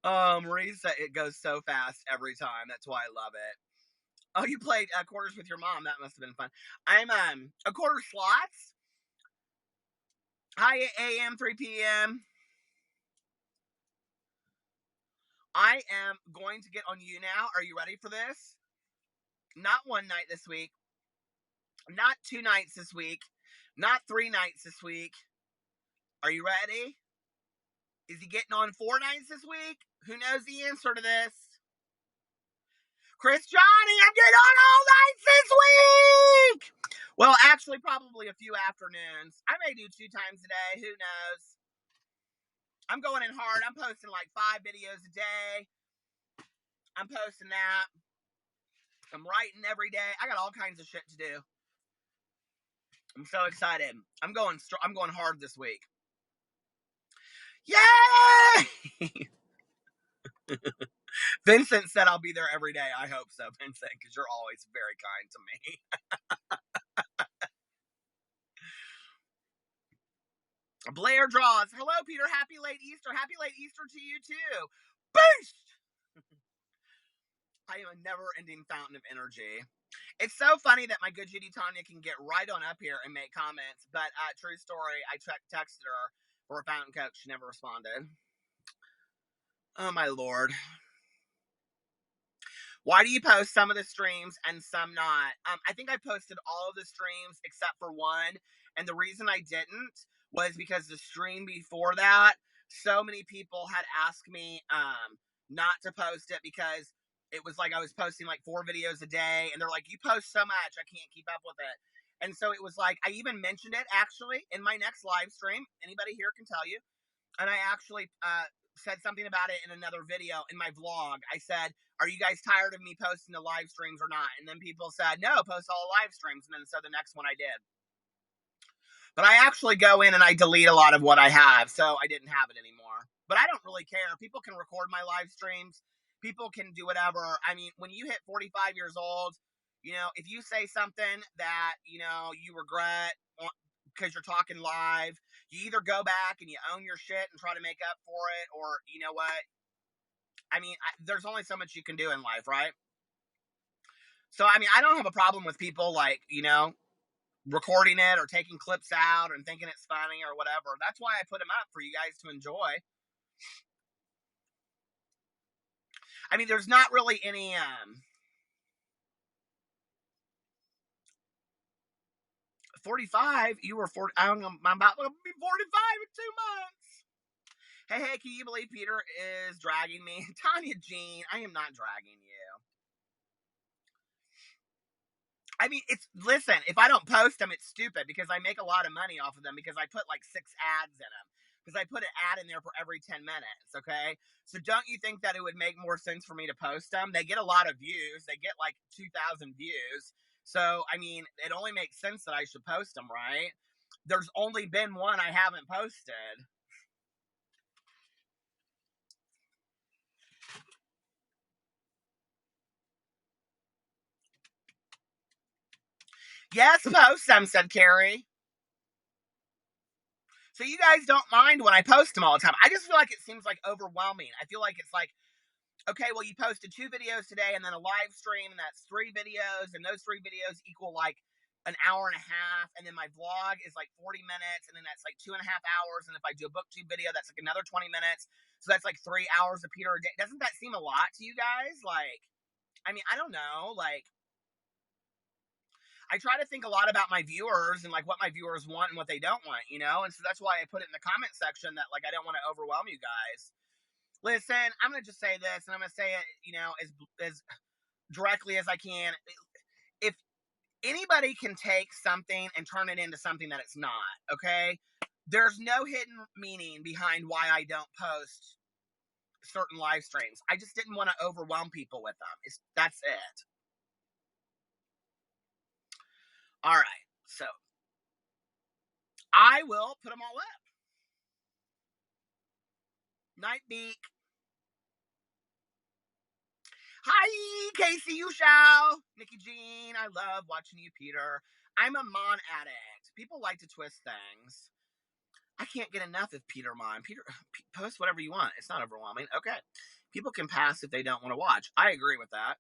Marisa, it goes so fast every time. That's why I love it. Oh, you played quarters with your mom. That must have been fun. I'm a quarter slots. Hi, a.m., 3 p.m. I am going to get on you now. Are you ready for this? Not one night this week. Not 2 nights this week. Not 3 nights this week. Are you ready? Is he getting on 4 nights this week? Who knows the answer to this? Chris Johnny, I'm getting on all nights this week! Well, actually, probably a few afternoons. I may do 2 times a day. Who knows? I'm going in hard. I'm posting like 5 videos a day. I'm posting that. I'm writing every day. I got all kinds of shit to do. I'm so excited. I'm going hard this week. Yay! Vincent said I'll be there every day. I hope so, Vincent, because you're always very kind to me. Blair draws. Hello, Peter. Happy late Easter. Happy late Easter to you, too. Boost! I am a never-ending fountain of energy. It's so funny that my good Judy Tanya can get right on up here and make comments, but true story, I texted her for a fountain coach. She never responded. Oh, my Lord. Why do you post some of the streams and some not? I think I posted all of the streams except for one. And the reason I didn't was because the stream before that, so many people had asked me not to post it because it was like I was posting like 4 videos a day. And they're like, you post so much, I can't keep up with it. And so it was like, I even mentioned it actually in my next live stream. Anybody here can tell you. And I actually said something about it in another video in my vlog. I said, are you guys tired of me posting the live streams or not? And then people said, no, post all the live streams. And then so the next one I did. But I actually go in and I delete a lot of what I have. So I didn't have it anymore. But I don't really care. People can record my live streams. People can do whatever. I mean, when you hit 45 years old, you know, if you say something that, you know, you regret because you're talking live, you either go back and you own your shit and try to make up for it, or you know what? I mean, there's only so much you can do in life, right? So, I mean, I don't have a problem with people, like, you know, recording it or taking clips out and thinking it's funny or whatever. That's why I put them up for you guys to enjoy. I mean, there's not really any, 45, you were 40, I'm about to be 45 in 2 months. Hey, can you believe Peter is dragging me? Tanya Jean, I am not dragging you. I mean, listen, if I don't post them, it's stupid because I make a lot of money off of them because I put like 6 ads in them. Because I put an ad in there for every 10 minutes, okay? So don't you think that it would make more sense for me to post them? They get a lot of views. They get like 2,000 views. So, I mean, it only makes sense that I should post them, right? There's only been one I haven't posted. Yes, post them, said Carrie. So you guys don't mind when I post them all the time. I just feel like it seems like overwhelming. I feel like it's like, okay, well, you posted 2 videos today and then a live stream, and that's 3 videos, and those 3 videos equal like an hour and a half, and then my vlog is like 40 minutes, and then that's like 2.5 hours, and if I do a booktube video, that's like another 20 minutes, so that's like 3 hours of Peter a day. Doesn't that seem a lot to you guys? Like, I mean, I don't know, like, I try to think a lot about my viewers and like what my viewers want and what they don't want, you know? And so that's why I put it in the comment section that like I don't want to overwhelm you guys. Listen, I'm gonna just say this, and I'm gonna say it, you know, as directly as I can. If anybody can take something and turn it into something that it's not, okay? There's no hidden meaning behind why I don't post certain live streams. I just didn't want to overwhelm people with them. That's it. All right, so I will put them all up. Night Beak. Hi, Casey, you shall. Nikki Jean, I love watching you, Peter. I'm a Monn addict. People like to twist things. I can't get enough of Peter Monn. Peter, post whatever you want. It's not overwhelming. Okay. People can pass if they don't want to watch. I agree with that.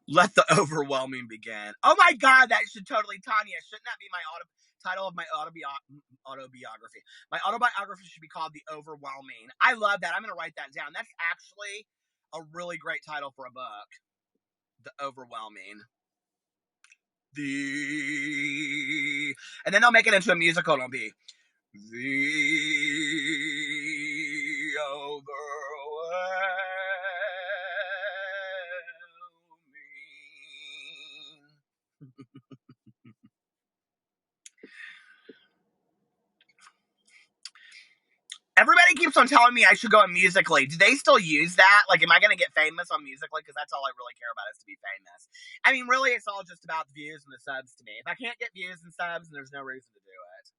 Let the overwhelming begin. Oh my God, that should totally, Tanya, shouldn't that be my title of my autobiography? My autobiography should be called The Overwhelming. I love that. I'm going to write that down. That's actually a really great title for a book. The Overwhelming. And then they'll make it into a musical, and it'll be The Overwhelming. Everybody keeps on telling me I should go on Musical.ly. Do they still use that? Like, am I going to get famous on Musical.ly? Because that's all I really care about, is to be famous. I mean, really, it's all just about the views and the subs to me. If I can't get views and subs, then there's no reason to do it.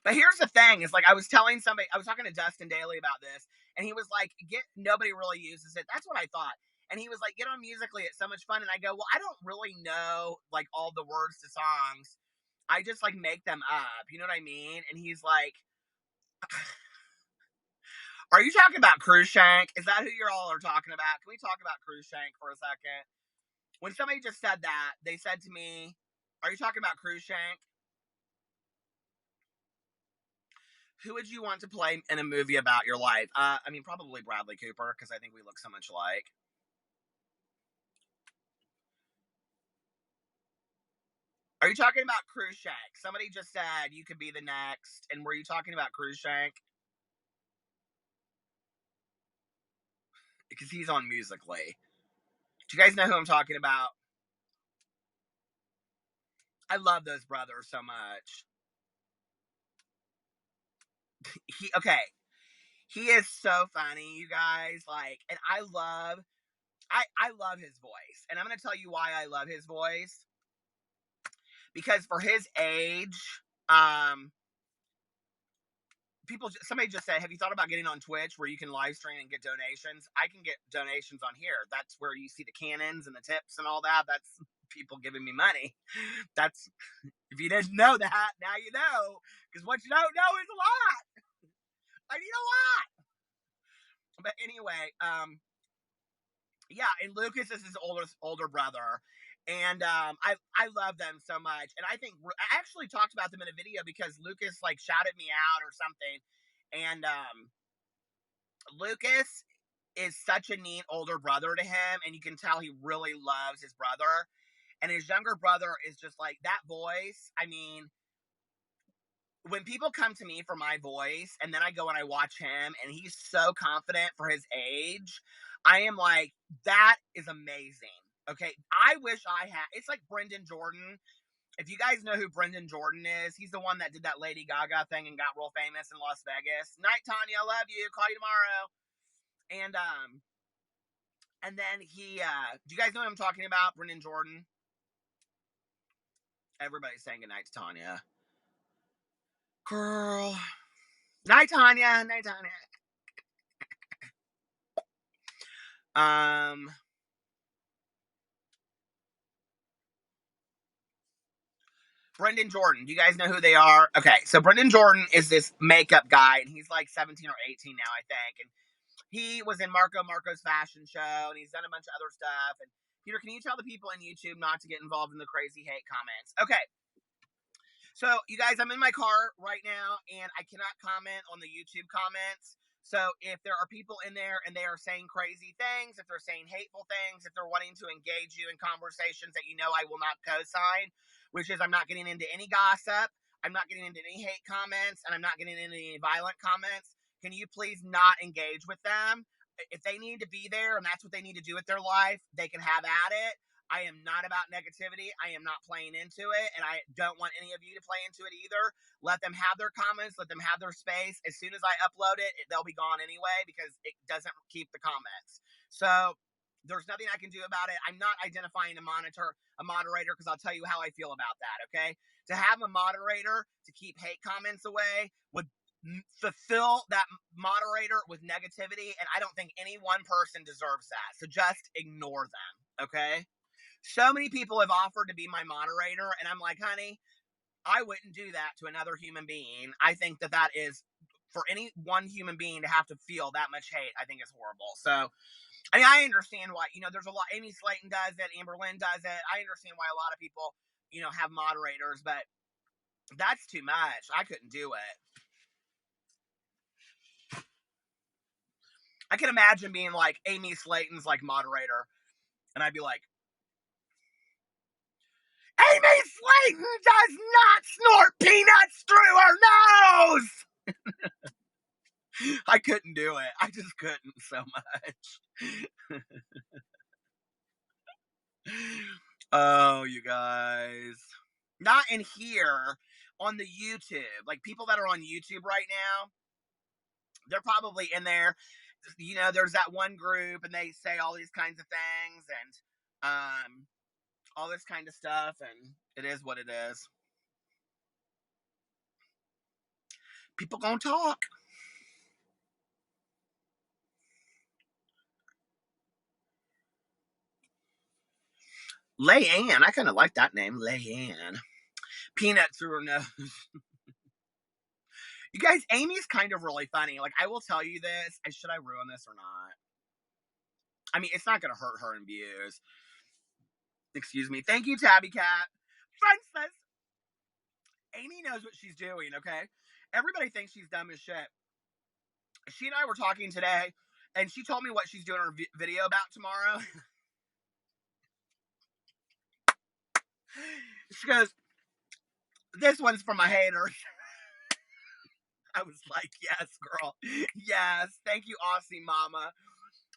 But here's the thing, is like, I was talking to Dustin Daly about this, and he was like, nobody really uses it. That's what I thought. And he was like, get on Musical.ly, it's so much fun. And I go, well, I don't really know, like, all the words to songs. I just, like, make them up. You know what I mean? And he's like, are you talking about Cruikshank? Is that who you all are talking about? Can we talk about Cruikshank for a second? When somebody just said that, they said to me, are you talking about Cruikshank? Who would you want to play in a movie about your life? I mean, probably Bradley Cooper, because I think we look so much alike. Are you talking about Cruikshank? Somebody just said you could be the next, and were you talking about Cruikshank? Because he's on Musical.ly. Do you guys know who I'm talking about? I love those brothers so much. He is so funny, you guys. Like, and I love his voice. And I'm going to tell you why I love his voice. Because for his age, somebody just said, have you thought about getting on Twitch where you can live stream and get donations? I can get donations on here. That's where you see the cannons and the tips and all that. That's people giving me money. That's, if you didn't know that, now you know. Because what you don't know is a lot. I need a lot. But anyway, yeah, and Lucas is his older brother. And I love them so much. And I actually talked about them in a video because Lucas like shouted me out or something. And Lucas is such a neat older brother to him, and you can tell he really loves his brother. And his younger brother is just like that voice. I mean, when people come to me for my voice, and then I go and I watch him, and he's so confident for his age, I am like, that is amazing. Okay, I wish I had. It's like Brendan Jordan. If you guys know who Brendan Jordan is, he's the one that did that Lady Gaga thing and got real famous in Las Vegas. Night, Tanya, I love you. Call you tomorrow. And then he, do you guys know what I'm talking about? Brendan Jordan. Everybody's saying goodnight to Tanya. Girl. Night, Tanya. Night, Tanya. Brendan Jordan. Do you guys know who they are? Okay, so Brendan Jordan is this makeup guy, and he's like 17 or 18 now, I think. And he was in Marco's fashion show, and he's done a bunch of other stuff. And Peter, can you tell the people in YouTube not to get involved in the crazy hate comments? Okay, so, you guys, I'm in my car right now, and I cannot comment on the YouTube comments. So, if there are people in there and they are saying crazy things, if they're saying hateful things, if they're wanting to engage you in conversations that you know I will not co-sign, which is I'm not getting into any gossip, I'm not getting into any hate comments, and I'm not getting into any violent comments, can you please not engage with them? If they need to be there and that's what they need to do with their life, they can have at it. I am not about negativity. I am not playing into it, and I don't want any of you to play into it either. Let them have their comments. Let them have their space. As soon as I upload it, they'll be gone anyway because it doesn't keep the comments. So there's nothing I can do about it. I'm not identifying a moderator, because I'll tell you how I feel about that, okay? To have a moderator to keep hate comments away would fulfill that moderator with negativity, and I don't think any one person deserves that. So just ignore them, okay? So many people have offered to be my moderator, and I'm like, honey, I wouldn't do that to another human being. I think that is, for any one human being to have to feel that much hate, I think is horrible. So, I mean, I understand why, there's a lot, Amy Slayton does it, Amber Lynn does it. I understand why a lot of people, have moderators, but that's too much. I couldn't do it. I can imagine being like Amy Slayton's like moderator, and I'd be like, Amy Slayton does not snort peanuts through her nose! I couldn't do it. I just couldn't so much. Oh, you guys. Not in here, on the YouTube. Like, people that are on YouTube right now, they're probably in there. There's that one group, and they say all these kinds of things, and all this kind of stuff, and it is what it is. People gonna talk. Leanne, I kind of like that name, Leanne. Peanut through her nose. You guys, Amy's kind of really funny. Like, I will tell you this. Should I ruin this or not? I mean, it's not going to hurt her in views. Excuse me. Thank you, Tabby Cat. Francis! Amy knows what she's doing, okay? Everybody thinks she's dumb as shit. She and I were talking today, and she told me what she's doing her video about tomorrow. She goes, this one's for my haters. I was like, yes, girl. Yes. Thank you, Aussie Mama.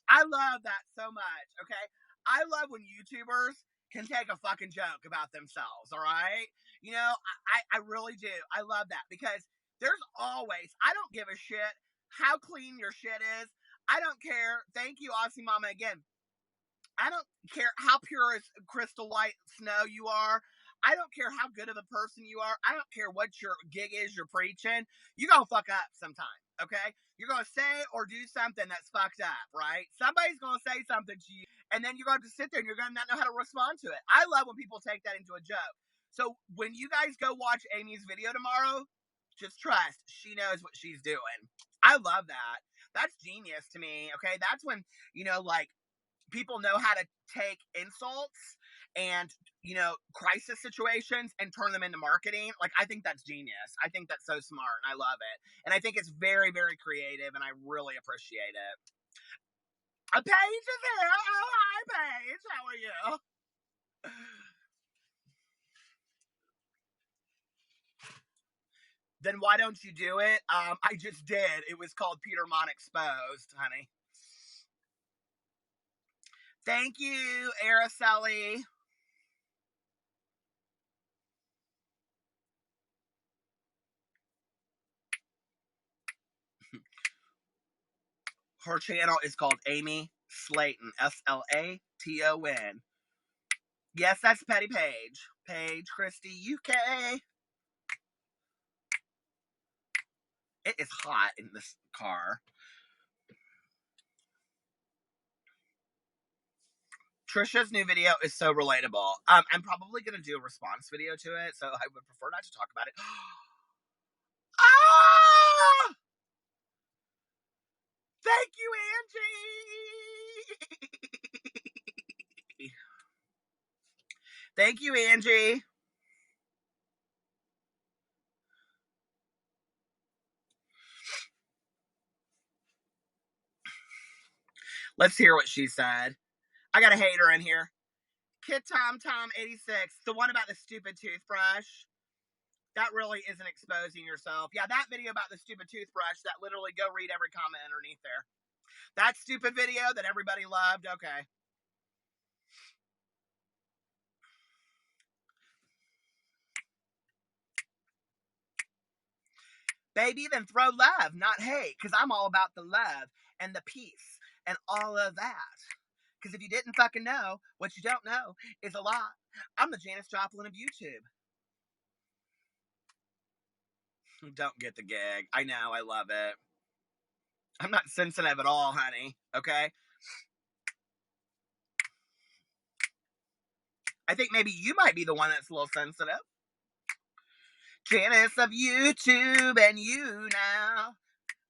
I love that so much, okay? I love when YouTubers can take a fucking joke about themselves, all right? I really do. I love that, because there's always, I don't give a shit how clean your shit is. I don't care. Thank you, Aussie Mama, again. I don't care how pure as crystal white snow you are. I don't care how good of a person you are. I don't care what your gig is you're preaching. You're going to fuck up sometime, okay? You're going to say or do something that's fucked up, right? Somebody's going to say something to you, and then you're going to sit there and you're going to not know how to respond to it. I love when people take that into a joke. So when you guys go watch Amy's video tomorrow, just trust, she knows what she's doing. I love that. That's genius to me, okay? That's when, like, people know how to take insults and crisis situations and turn them into marketing. Like, I think that's genius. I think that's so smart, and I love it, and I think it's very, very creative, and I really appreciate it. A Paige is here. Oh, hi, Paige. How are you? Then why don't you do it? I just did. It was called Peter Monn Exposed, honey. Thank you, Araceli. Her channel is called Amy Slayton. Slaton. Yes, that's Petty Paige. Paige Christie, UK. It is hot in this car. Trisha's new video is so relatable. I'm probably going to do a response video to it, so I would prefer not to talk about it. Ah! Thank you, Angie! Thank you, Angie. Let's hear what she said. I got a hater in here. Kid Tom 86, the one about the stupid toothbrush. That really isn't exposing yourself. Yeah, that video about the stupid toothbrush, that literally, go read every comment underneath there. That stupid video that everybody loved, okay. Baby, then throw love, not hate, because I'm all about the love and the peace and all of that. Because if you didn't fucking know, what you don't know is a lot. I'm the Janis Joplin of YouTube. Don't get the gig. I know, I love it. I'm not sensitive at all, honey, okay? I think maybe you might be the one that's a little sensitive. Janice of YouTube and you now.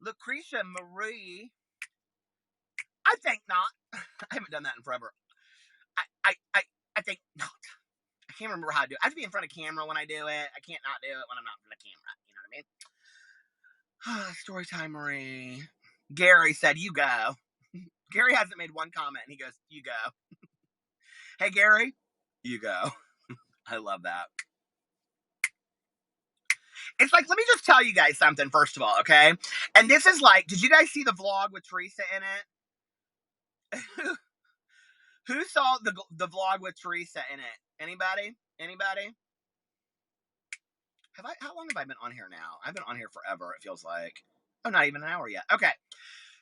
Lucretia Marie. I think not. I haven't done that in forever. I think not. I can't remember how to do it. I have to be in front of camera when I do it. I can't not do it when I'm not in front of camera. You know what I mean? Storytime Marie. Gary said, you go. Gary hasn't made one comment, and he goes, you go. Hey, Gary, you go. I love that. It's like, let me just tell you guys something, first of all, okay? And this is like, did you guys see the vlog with Teresa in it? Who saw the vlog with Teresa in it? Anybody? Anybody? How long have I been on here now? I've been on here forever, it feels like. Oh, not even an hour yet. Okay.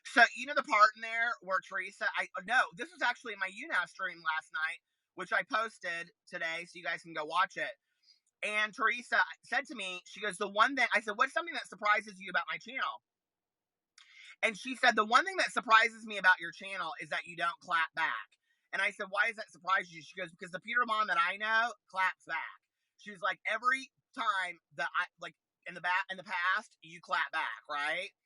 So, you know the part in there where Teresa, no, this was actually my YouNow stream last night, which I posted today, so you guys can go watch it. And Teresa said to me, she goes, the one thing, I said, what's something that surprises you about my channel? And she said, the one thing that surprises me about your channel is that you don't clap back. And I said, why does that surprise you? She goes, because the Peter Monn that I know claps back. She's like, every time that in the past, you clap back, right?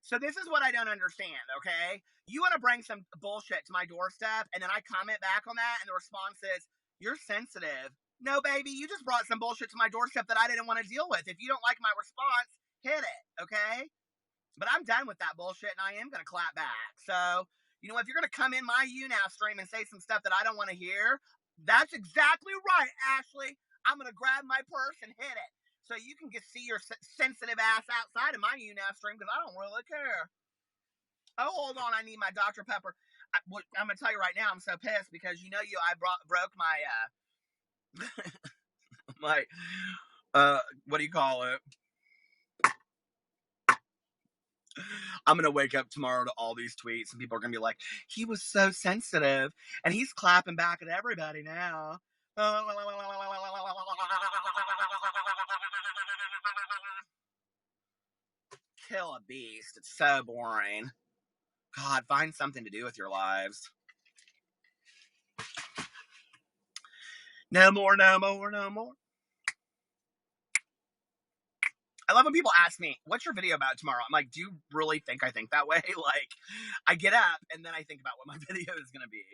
So this is what I don't understand, okay? You want to bring some bullshit to my doorstep, and then I comment back on that, and the response is, you're sensitive. No, baby, you just brought some bullshit to my doorstep that I didn't want to deal with. If you don't like my response, hit it, okay? But I'm done with that bullshit, and I am going to clap back. So, you know, if you're going to come in my YouNow stream and say some stuff that I don't want to hear, that's exactly right, Ashley. I'm going to grab my purse and hit it. So you can just see your sensitive ass outside of my YouNow stream, because I don't really care. Oh, hold on. I need my Dr. Pepper. I'm going to tell you right now, I'm so pissed because, you know, I broke my, what do you call it? I'm going to wake up tomorrow to all these tweets, and people are going to be like, he was so sensitive, and he's clapping back at everybody now. Kill a beast. It's so boring. God, find something to do with your lives. No more, no more, no more. I love when people ask me, what's your video about tomorrow? I'm like, do you really think I think that way? Like, I get up, and then I think about what my video is going to be.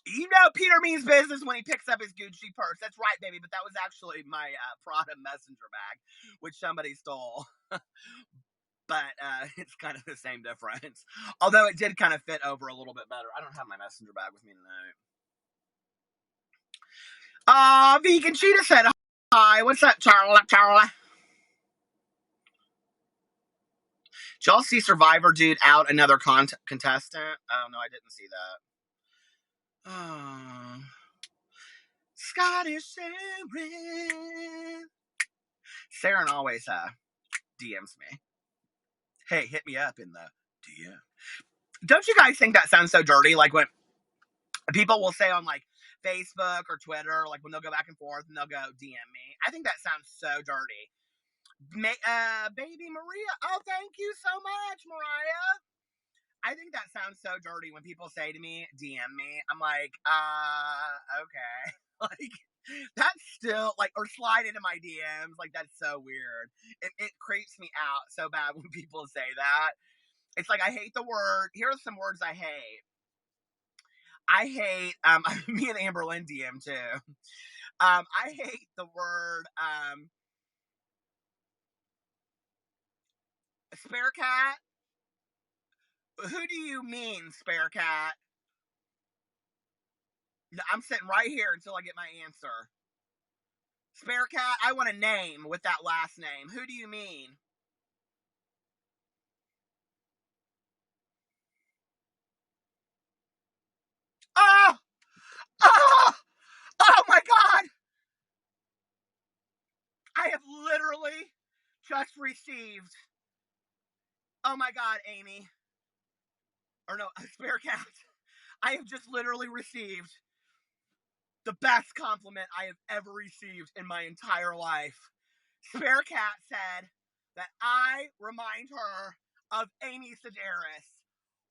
You know Peter means business when he picks up his Gucci purse. That's right, baby, but that was actually my Prada messenger bag, which somebody stole. But it's kind of the same difference. Although it did kind of fit over a little bit better. I don't have my messenger bag with me tonight. Vegan Cheetah said hi. What's up, Charla? Did y'all see Survivor dude out another contestant? Oh, no, I didn't see that. Oh. Scottish Saren. Saren always DMs me. Hey, hit me up in the DM. Don't you guys think that sounds so dirty? Like when people will say on like Facebook or Twitter, like when they'll go back and forth and they'll go DM me. I think that sounds so dirty. Baby Maria. Oh, thank you so much, Mariah. I think that sounds so dirty when people say to me, DM me. I'm like, okay. Like, that's still, like, or slide into my DMs. Like, that's so weird. It creeps me out so bad when people say that. It's like, I hate the word. Here are some words I hate. I hate, me and Amberlynn DM too. I hate the word, spare cat. Who do you mean, spare cat? I'm sitting right here until I get my answer. Spare cat, I want a name with that last name. Who do you mean? Oh! Oh! Oh my God! I have literally just received. Oh my God, Amy. Or no, spare cat. I have just literally received the best compliment I have ever received in my entire life. Spare cat said that I remind her of Amy Sedaris.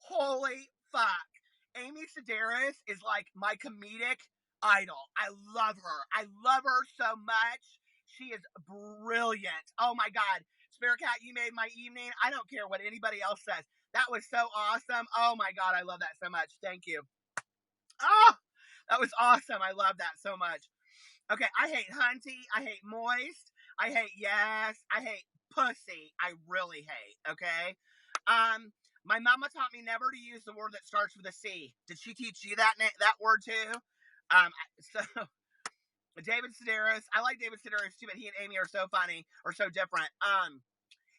Holy fuck. Amy Sedaris is like my comedic idol. I love her. I love her so much. She is brilliant. Oh my God. Spare cat, you made my evening. I don't care what anybody else says. That was so awesome. Oh my God. I love that so much. Thank you. Oh, that was awesome. I love that so much. Okay, I hate hunty. I hate moist. I hate yes. I hate pussy. I really hate. Okay. My mama taught me never to use the word that starts with a C. Did she teach you that word too? So David Sedaris. I like David Sedaris too, but he and Amy are so funny or so different.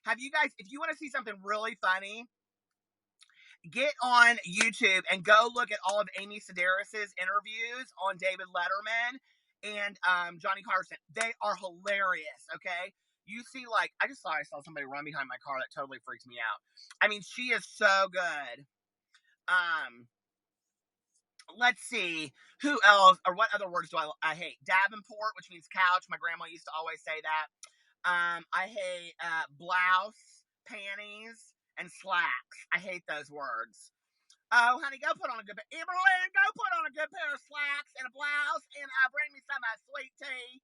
Have you guys? If you want to see something really funny, get on YouTube and go look at all of Amy Sedaris's interviews on David Letterman and Johnny Carson. They are hilarious, okay? You see, like, I just thought I saw somebody run behind my car. That totally freaked me out. I mean, she is so good. Let's see. Who else, or what other words do I hate? Davenport, which means couch. My grandma used to always say that. I hate blouse, panties, and slacks. I hate those words. Oh, honey, go put on a good pair. Amberlynn, go put on a good pair of slacks and a blouse and bring me some sweet tea.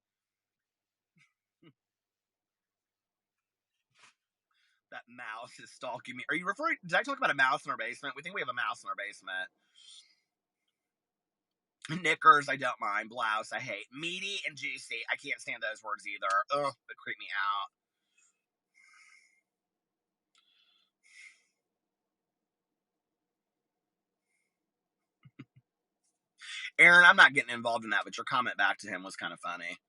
That mouse is stalking me. Are you referring? Did I talk about a mouse in our basement? We think we have a mouse in our basement. Knickers, I don't mind. Blouse, I hate. Meaty and juicy, I can't stand those words either. Ugh, they creep me out. Aaron, I'm not getting involved in that, but your comment back to him was kind of funny.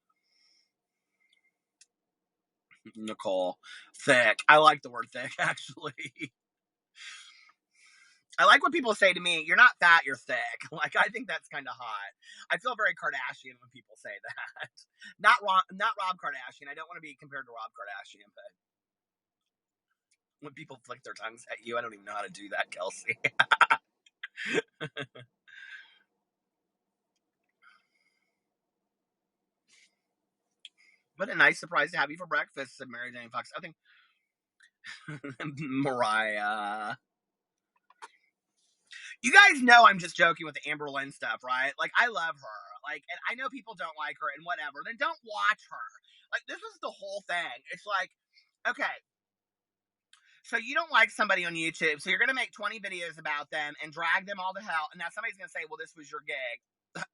Nicole, thick. I like the word thick, actually. I like when people say to me, "You're not fat, you're thick." Like, I think that's kind of hot. I feel very Kardashian when people say that. Not Rob Kardashian. I don't want to be compared to Rob Kardashian, but when people flick their tongues at you, I don't even know how to do that, Kelsey. What a nice surprise to have you for breakfast, said Mary Jane Fox. I think Mariah. You guys know I'm just joking with the Amber Lynn stuff, right? Like, I love her. Like, and I know people don't like her and whatever. Then don't watch her. Like, this is the whole thing. It's like, okay, so you don't like somebody on YouTube, so you're going to make 20 videos about them and drag them all to hell, and now somebody's going to say, well, this was your gig.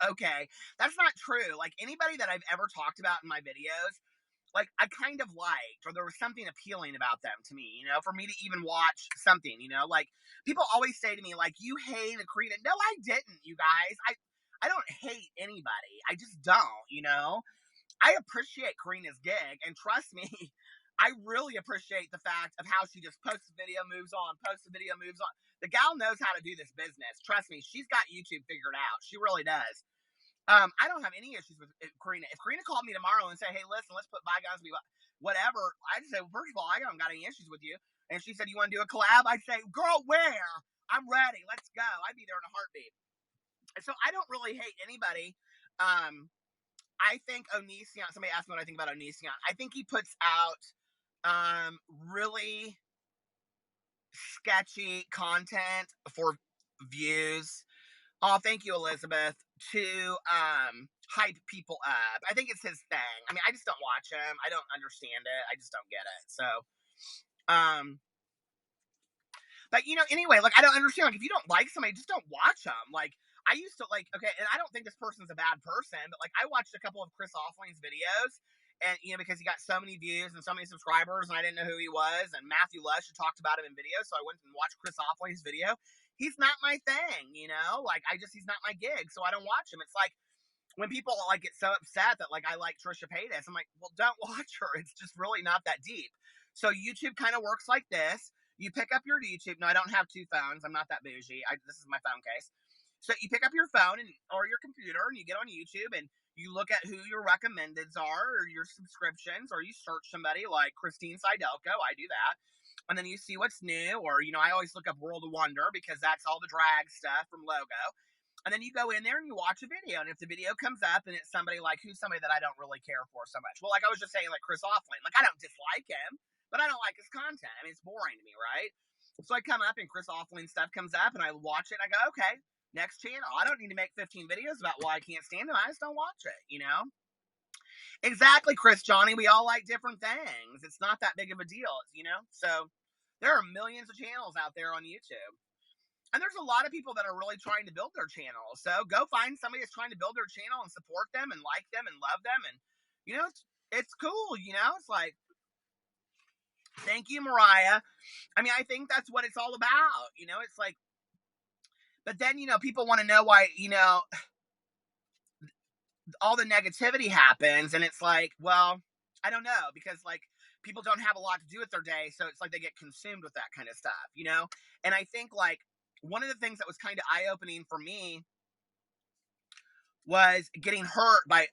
Okay, that's not true. Like, anybody that I've ever talked about in my videos, like, I kind of liked, or there was something appealing about them to me, you know, for me to even watch something, you know, like, people always say to me, like, you hate Karina. No, I didn't, you guys. I don't hate anybody. I just don't, you know. I appreciate Karina's gig, and trust me, I really appreciate the fact of how she just posts a video, moves on, posts a video, moves on. The gal knows how to do this business. Trust me, she's got YouTube figured out. She really does. I don't have any issues with Karina. If Karina called me tomorrow and said, "Hey, listen, let's put bygones be whatever," I'd say, well, first of all, I don't got any issues with you. And she said, "You want to do a collab?" I'd say, "Girl, where? I'm ready. Let's go." I'd be there in a heartbeat. And so I don't really hate anybody. I think Onision. Somebody asked me what I think about Onision. I think he puts out really sketchy content for views. Oh, thank you, Elizabeth. To hype people up. I think it's his thing. I mean, I just don't watch him. I don't understand it. I just don't get it. So, but anyway, like I don't understand. Like if you don't like somebody, just don't watch them. Like I used to like. Okay, and I don't think this person's a bad person, but like I watched a couple of Chris Offling's videos, and because he got so many views and so many subscribers, and I didn't know who he was. And Matthew Lush had talked about him in videos, so I went and watched Chris Offling's video. He's not my thing, like he's not my gig, so I don't watch him. It's like when people like get so upset that like I like Trisha Paytas, I'm like, well, don't watch her. It's just really not that deep. So YouTube kind of works like this. You pick up your YouTube. No, I don't have two phones. I'm not that bougie. This is my phone case. So you pick up your phone or your computer and you get on YouTube and you look at who your recommendeds are or your subscriptions, or you search somebody like Christine Seidelko. I do that. And then you see what's new, or, I always look up World of Wonder because that's all the drag stuff from Logo. And then you go in there and you watch a video. And if the video comes up and it's somebody who's somebody that I don't really care for so much. Well, like I was just saying, like Chris Offling. Like I don't dislike him, but I don't like his content. I mean, it's boring to me, right? So I come up and Chris Offling stuff comes up and I watch it and I go, okay, next channel. I don't need to make 15 videos about why I can't stand him. I just don't watch it, Exactly, Chris Johnny. We all like different things. It's not that big of a deal, So there are millions of channels out there on YouTube. And there's a lot of people that are really trying to build their channel. So go find somebody that's trying to build their channel and support them and like them and love them. And, it's cool, It's like, thank you, Mariah. I mean, I think that's what it's all about. It's like, but then, people want to know why, all the negativity happens. And it's like, well, I don't know, because like people don't have a lot to do with their day. So it's like they get consumed with that kind of stuff, And I think like one of the things that was kind of eye-opening for me was getting hurt by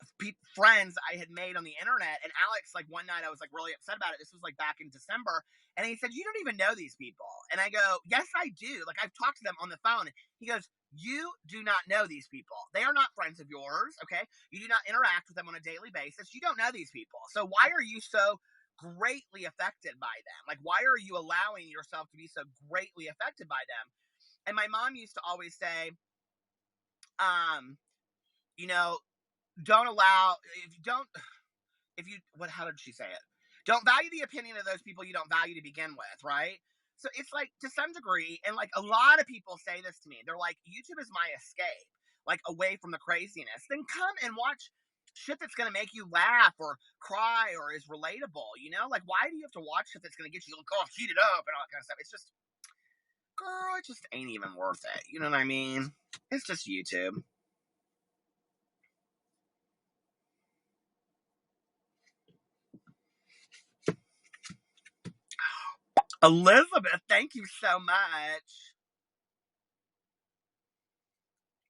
friends I had made on the internet. And Alex, like one night I was like really upset about it. This was like back in December. And he said, you don't even know these people. And I go, yes, I do. Like I've talked to them on the phone. He goes, you do not know these people. They are not friends of yours. Okay. You do not interact with them on a daily basis. You don't know these people. So why are you so greatly affected by them? Like, why are you allowing yourself to be so greatly affected by them? And my mom used to always say, don't allow, how did she say it? Don't value the opinion of those people you don't value to begin with, right? So it's like, to some degree, and like a lot of people say this to me, they're like, YouTube is my escape, like away from the craziness. Then come and watch shit that's going to make you laugh or cry or is relatable, Like, why do you have to watch shit that's going to get you all heated up and all that kind of stuff? It's just, girl, it just ain't even worth it. You know what I mean? It's just YouTube. Elizabeth, thank you so much.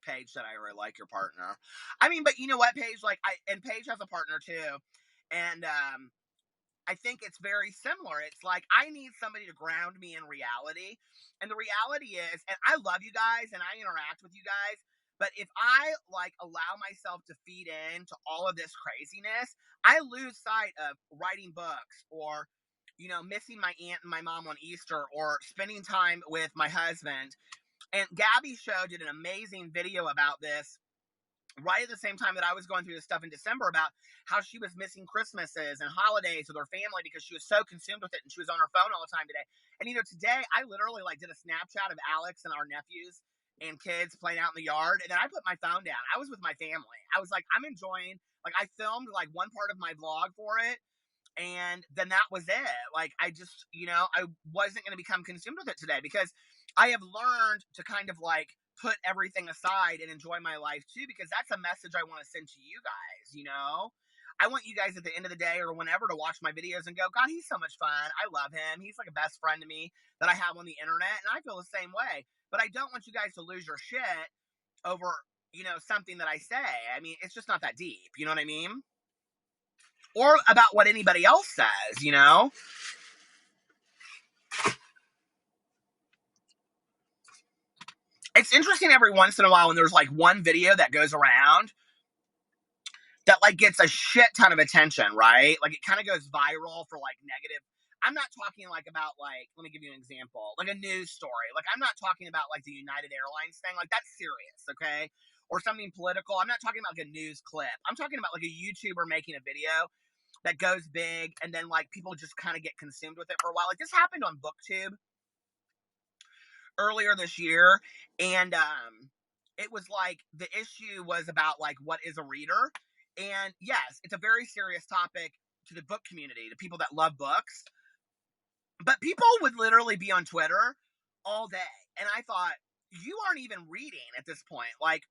Paige said, I really like your partner. I mean, but you know what, Paige? And Paige has a partner too. And I think it's very similar. It's like, I need somebody to ground me in reality. And the reality is, and I love you guys and I interact with you guys, but if I allow myself to feed into all of this craziness, I lose sight of writing books or missing my aunt and my mom on Easter or spending time with my husband. And Gabby's show did an amazing video about this right at the same time that I was going through this stuff in December about how she was missing Christmases and holidays with her family because she was so consumed with it and she was on her phone all the time today. And today I literally did a Snapchat of Alex and our nephews and kids playing out in the yard. And then I put my phone down. I was with my family. I was like, I'm enjoying, I filmed one part of my vlog for it. And then that was it. I just, I wasn't going to become consumed with it today because I have learned to kind of put everything aside and enjoy my life too, because that's a message I want to send to you guys, I want you guys at the end of the day or whenever to watch my videos and go, God, he's so much fun. I love him. He's like a best friend to me that I have on the internet. And I feel the same way, but I don't want you guys to lose your shit over, something that I say. I mean, it's just not that deep. You know what I mean? Or about what anybody else says, It's interesting every once in a while when there's one video that goes around that gets a shit ton of attention, right? It kind of goes viral for negative. I'm not talking like about like, let me give you an example, like a news story. Like I'm not talking about like the United Airlines thing. Like that's serious, okay? Or something political. I'm not talking about like a news clip. I'm talking about like a YouTuber making a video that goes big and then like people just kind of get consumed with it for a while. Like this happened on BookTube earlier this year, and it was like the issue was about like what is a reader, and yes, it's a very serious topic to the book community, to people that love books, but people would literally be on Twitter all day, and I thought, you aren't even reading at this point. Like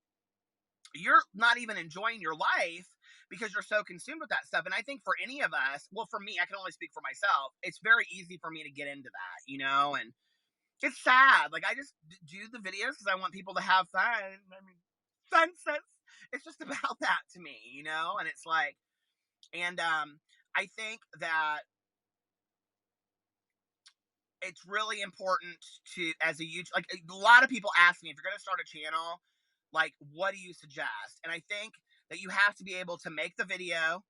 you're not even enjoying your life because you're so consumed with that stuff. And I think for any of us, well, for me, I can only speak for myself, it's very easy for me to get into that, and it's sad. Like I just do the videos because I want people to have fun. I mean, fun sense. It's just about that to me, and it's like, and I think that it's really important to, as a YouTube, like a lot of people ask me, if you're going to start a channel, like what do you suggest? And I think that you have to be able to make the video,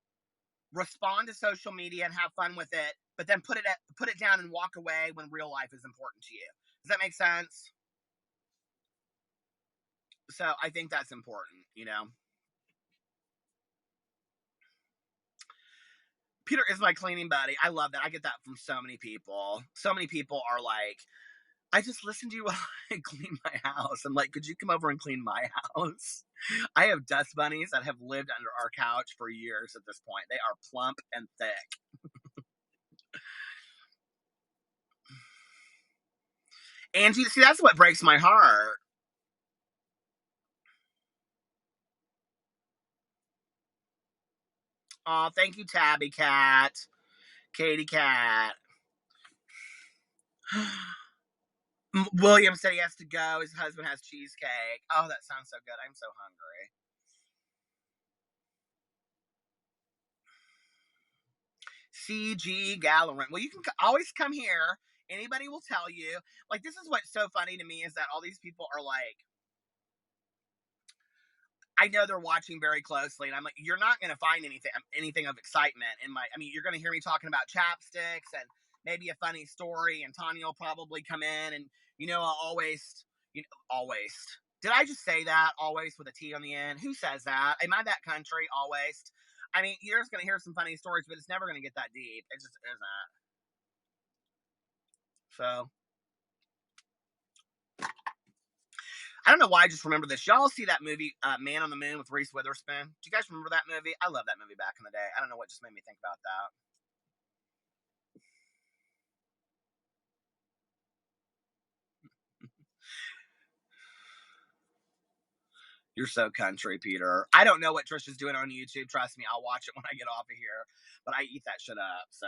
respond to social media and have fun with it, but then put it down and walk away when real life is important to you. Does that make sense? So I think that's important, Peter is my cleaning buddy. I love that. I get that from so many people. So many people are like, I just listen to you while I clean my house. I'm like, could you come over and clean my house? I have dust bunnies that have lived under our couch for years at this point. They are plump and thick. Angie, see, that's what breaks my heart. Oh, thank you, Tabby Cat. Katie Cat. William said he has to go. His husband has cheesecake. Oh, that sounds so good. I'm so hungry. CG Gallery. Well, you can always come here. Anybody will tell you. Like, this is what's so funny to me is that all these people are like, I know they're watching very closely, and I'm like, you're not going to find anything of excitement in my. I mean, you're going to hear me talking about chapsticks and maybe a funny story, and Tanya will probably come in, and I'll always, always. Did I just say that? Always with a T on the end. Who says that? Am I that country? Always. I mean, you're just going to hear some funny stories, but it's never going to get that deep. It just isn't. So I don't know why I just remember this. Y'all see that movie, Man on the Moon with Reese Witherspoon? Do you guys remember that movie? I love that movie back in the day. I don't know what just made me think about that. You're so country, Peter. I don't know what Trisha's doing on YouTube. Trust me, I'll watch it when I get off of here. But I eat that shit up, so.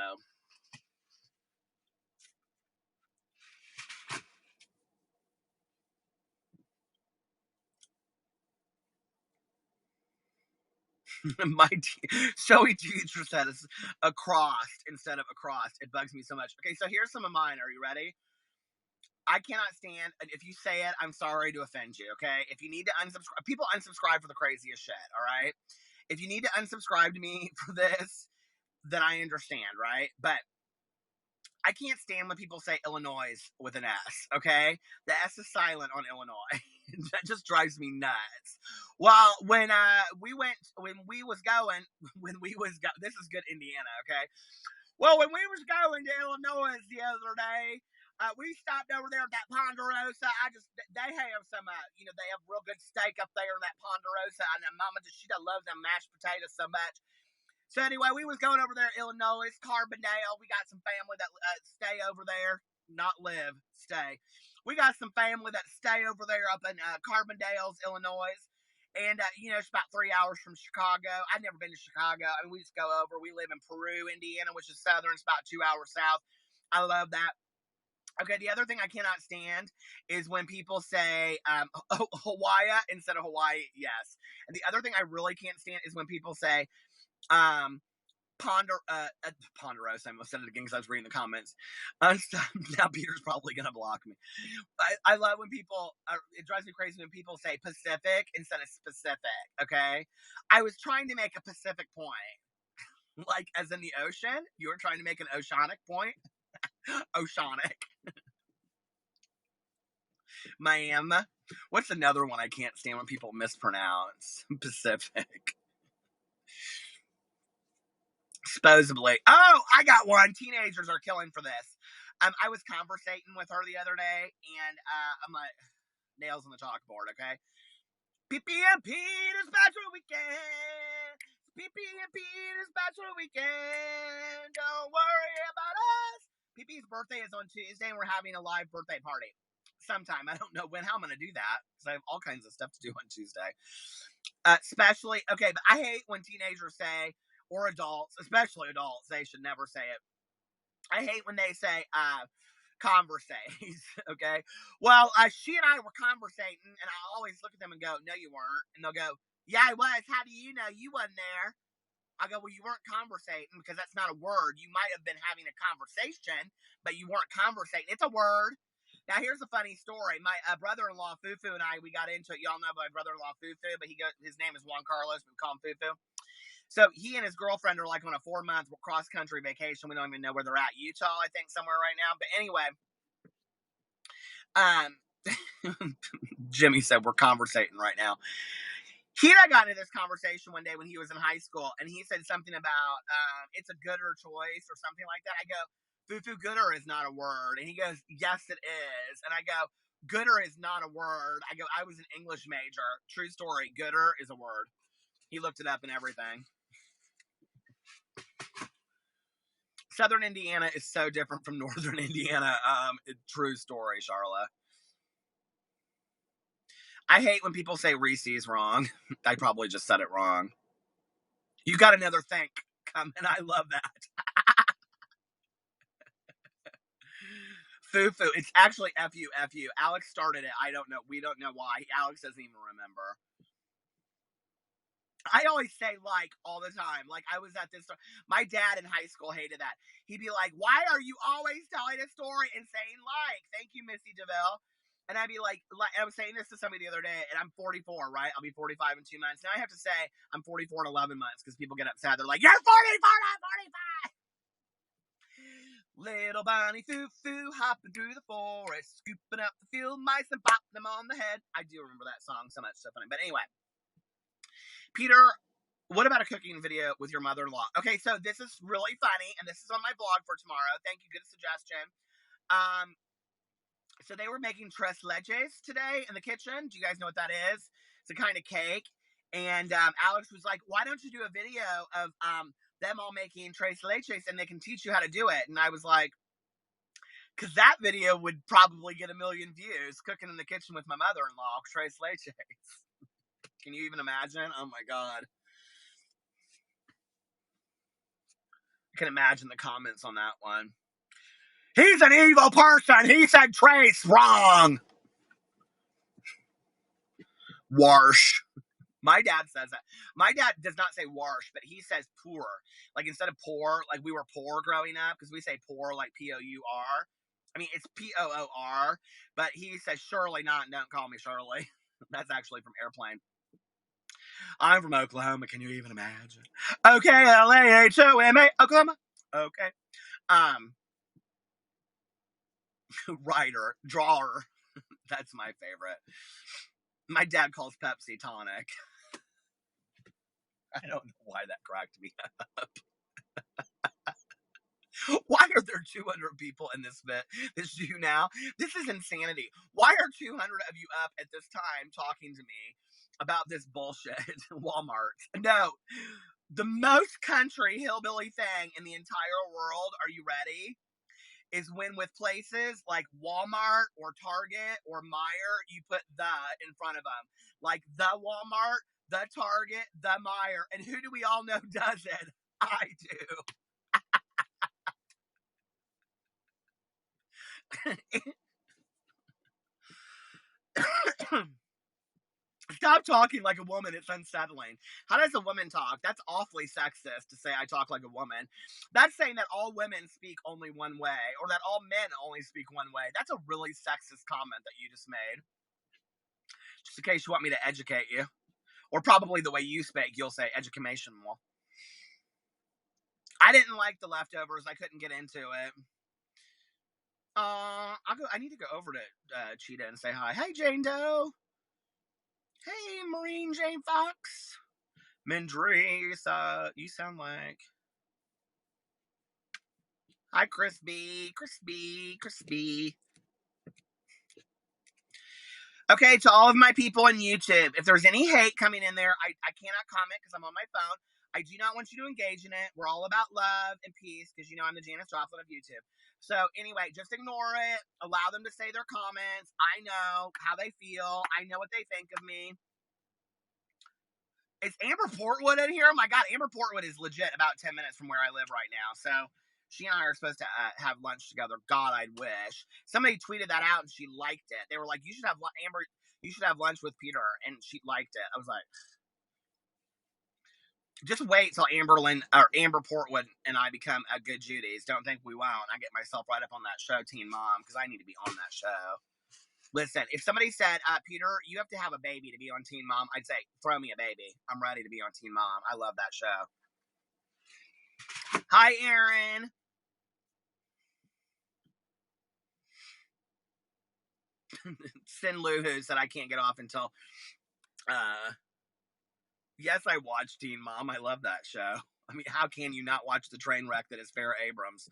My Joey teacher said it's across instead of across. It bugs me so much. Okay, so here's some of mine. Are you ready? I cannot stand, if you say it, I'm sorry to offend you, okay? If you need to unsubscribe, people unsubscribe for the craziest shit, all right? If you need to unsubscribe to me for this, then I understand, right? But I can't stand when people say Illinois with an S, okay? The S is silent on Illinois. That just drives me nuts. Well, when we was going, this is good Indiana, okay? Well, when we was going to Illinois the other day, we stopped over there at that Ponderosa. They have some, they have real good steak up there in that Ponderosa. And Mama she loves them mashed potatoes so much. So anyway, we was going over there, Illinois, Carbondale. We got some family that stay over there, not live, stay. We got some family that stay over there up in Carbondale, Illinois. And, it's about 3 hours from Chicago. I've never been to Chicago. I mean, we just go over. We live in Peru, Indiana, which is southern. It's about 2 hours south. I love that. Okay, the other thing I cannot stand is when people say Hawaii instead of Hawaii, yes. And the other thing I really can't stand is when people say Ponderosa. I almost said it again because I was reading the comments. Now Peter's probably going to block me. I love when people, it drives me crazy when people say Pacific instead of specific, okay? I was trying to make a Pacific point. Like, as in the ocean? You were trying to make an oceanic point? Oceanic. Ma'am. What's another one I can't stand when people mispronounce? Pacific. Supposedly. Oh, I got one. Teenagers are killing for this. I was conversating with her the other day, and I'm like, nails on the chalkboard, okay? Pee-pee and Peter's Bachelor Weekend. Pee-pee and Peter's Bachelor Weekend. Don't worry about us. Pee-pee's birthday is on Tuesday, and we're having a live birthday party. Sometime. I don't know when, how I'm going to do that, because I have all kinds of stuff to do on Tuesday. Especially, okay, but I hate when teenagers say, or adults, especially adults, they should never say it. I hate when they say, conversates, okay? Well, she and I were conversating, and I always look at them and go, no, you weren't. And they'll go, yeah, I was. How do you know? You wasn't there. I go, well, you weren't conversating, because that's not a word. You might have been having a conversation, but you weren't conversating. It's a word. Now, here's a funny story. My brother-in-law, Fufu, and I, we got into it. Y'all know my brother-in-law, Fufu, but his name is Juan Carlos. We call him Fufu. So he and his girlfriend are like on a 4-month cross-country vacation. We don't even know where they're at. Utah, I think, somewhere right now. But anyway, Jimmy said we're conversating right now. He and I got into this conversation one day when he was in high school, and he said something about it's a gooder choice or something like that. I go, Fufu, gooder is not a word. And he goes, yes, it is. And I go, gooder is not a word. I go, I was an English major. True story. Gooder is a word. He looked it up and everything. Southern Indiana is so different from Northern Indiana. True story, Charlotte. I hate when people say Reese's wrong. I probably just said it wrong. You got another think coming. I love that. Fufu. It's actually F-U. Alex started it. I don't know. We don't know why. Alex doesn't even remember. I always say like all the time. Like I was at this. My dad in high school hated that. He'd be like, why are you always telling a story and saying like? Thank you, Missy DeVille. And I'd be like, I was saying this to somebody the other day, and I'm 44, right? I'll be 45 in 2 months. Now I have to say I'm 44 in 11 months because people get upset. They're like, you're 44, not 45. Little Bonnie Foo-Foo hopping through the forest, scooping up the field mice and popping them on the head. I do remember that song so much, so funny. But anyway, Peter, what about a cooking video with your mother-in-law? Okay, so this is really funny, and this is on my blog for tomorrow. Thank you, good suggestion. So they were making tres leches today in the kitchen. Do you guys know what that is? It's a kind of cake. And Alex was like, why don't you do a video of them all making tres leches and they can teach you how to do it? And I was like, because that video would probably get 1 million views, cooking in the kitchen with my mother-in-law, tres leches. Can you even imagine? Oh my God. I can imagine the comments on that one. He's an evil person. He said Trace wrong. Warsh. My dad says that. My dad does not say warsh, but he says poor. Like instead of poor, like we were poor growing up, because we say poor like P-O-U-R. I mean, it's P-O-O-R, but he says surely not, and don't call me Shirley. That's actually from Airplane. I'm from Oklahoma. Can you even imagine? Okay, L-A-H-O-M-A, Oklahoma. Okay. Writer, drawer. That's my favorite. My dad calls Pepsi tonic. I don't know why that cracked me up. Why are there 200 people in this view now? This is insanity. Why are 200 of you up at this time talking to me about this bullshit? Walmart. No. The most country hillbilly thing in the entire world, are you ready? Is when with places like Walmart or Target or Meijer, you put the in front of them. Like the Walmart, the Target, the Meijer. And who do we all know does it? I do. Stop talking like a woman. It's unsettling. How does a woman talk? That's awfully sexist to say I talk like a woman. That's saying that all women speak only one way, or that all men only speak one way. That's a really sexist comment that you just made. Just in case you want me to educate you. Or probably the way you speak, you'll say education more. I didn't like the leftovers. I couldn't get into it. I need to go over to Cheetah and say hi. Hey, Jane Doe. Hey, Marine Jane Fox. Mendrees. You sound like. Hi, Crispy. Crispy. Crispy. Okay, to all of my people on YouTube, if there's any hate coming in there, I cannot comment because I'm on my phone. I do not want you to engage in it. We're all about love and peace because you know I'm the Janice Joplin of YouTube. So anyway, just ignore it. Allow them to say their comments. I know how they feel. I know what they think of me. Is Amber Portwood in here? Oh my God, Amber Portwood is legit about 10 minutes from where I live right now. So she and I are supposed to have lunch together. God, I'd wish. Somebody tweeted that out and she liked it. They were like, you should have Amber, you should have lunch with Peter. And she liked it. I was like, just wait till Amber Portwood and I become a good Judy's. Don't think we won't. I get myself right up on that show, Teen Mom, because I need to be on that show. Listen, if somebody said, Peter, you have to have a baby to be on Teen Mom, I'd say, throw me a baby. I'm ready to be on Teen Mom. I love that show. Hi, Aaron. Sin Lu, who said I can't get off until, yes, I watched Teen Mom. I love that show. I mean, how can you not watch the train wreck that is Farrah Abrams?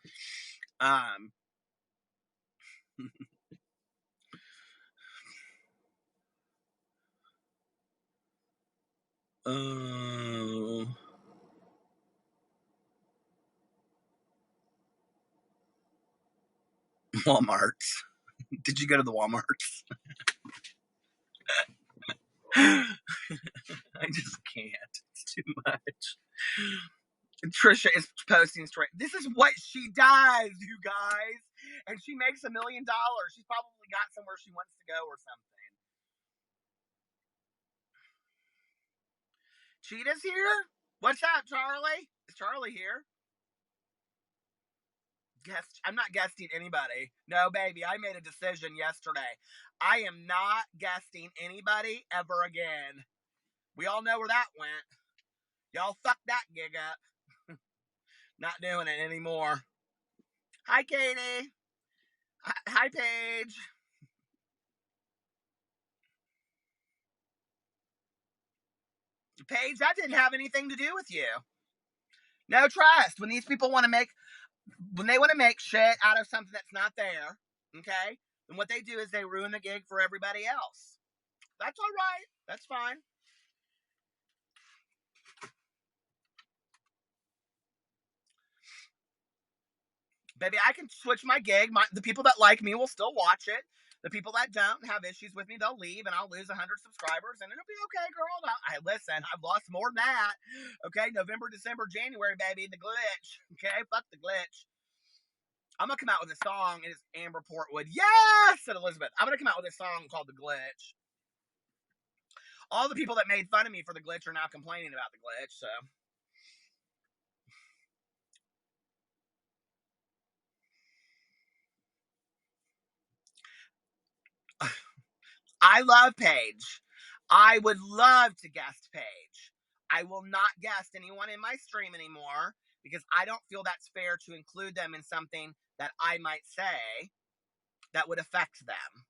Walmart. Did you go to the Walmart? I just can't. It's too much. Trisha is posting straight. This is what she does, you guys. And she makes $1 million. She's probably got somewhere she wants to go or something. Cheetah's here? What's up, Charlie? Is Charlie here? I'm not guesting anybody. No, baby, I made a decision yesterday. I am not guesting anybody ever again. We all know where that went. Y'all fucked that gig up. Not doing it anymore. Hi, Katie. Hi, Paige. Paige, that didn't have anything to do with you. No trust. When these people want to make, when they want to make shit out of something that's not there, okay? And what they do is they ruin the gig for everybody else. That's all right. That's fine. Baby, I can switch my gig. The people that like me will still watch it. The people that don't have issues with me, they'll leave, and I'll lose 100 subscribers, and it'll be okay, girl. Listen, I've lost more than that. Okay, November, December, January, baby, the glitch. Okay, fuck the glitch. I'm gonna come out with a song, and it's Amber Portwood. Yes, said Elizabeth. I'm gonna come out with a song called The Glitch. All the people that made fun of me for the glitch are now complaining about the glitch, so. I love Paige. I would love to guest Paige. I will not guest anyone in my stream anymore because I don't feel that's fair to include them in something that I might say that would affect them.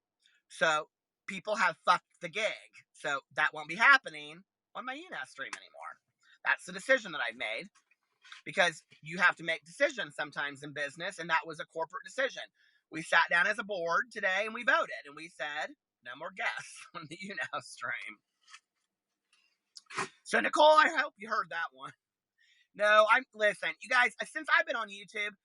So people have fucked the gig. So that won't be happening on my UNAS stream anymore. That's the decision that I've made because you have to make decisions sometimes in business, and that was a corporate decision. We sat down as a board today and we voted, and we said, no more guests on the UNAS stream. So, Nicole, I hope you heard that one. No, listen, you guys, since I've been on YouTube,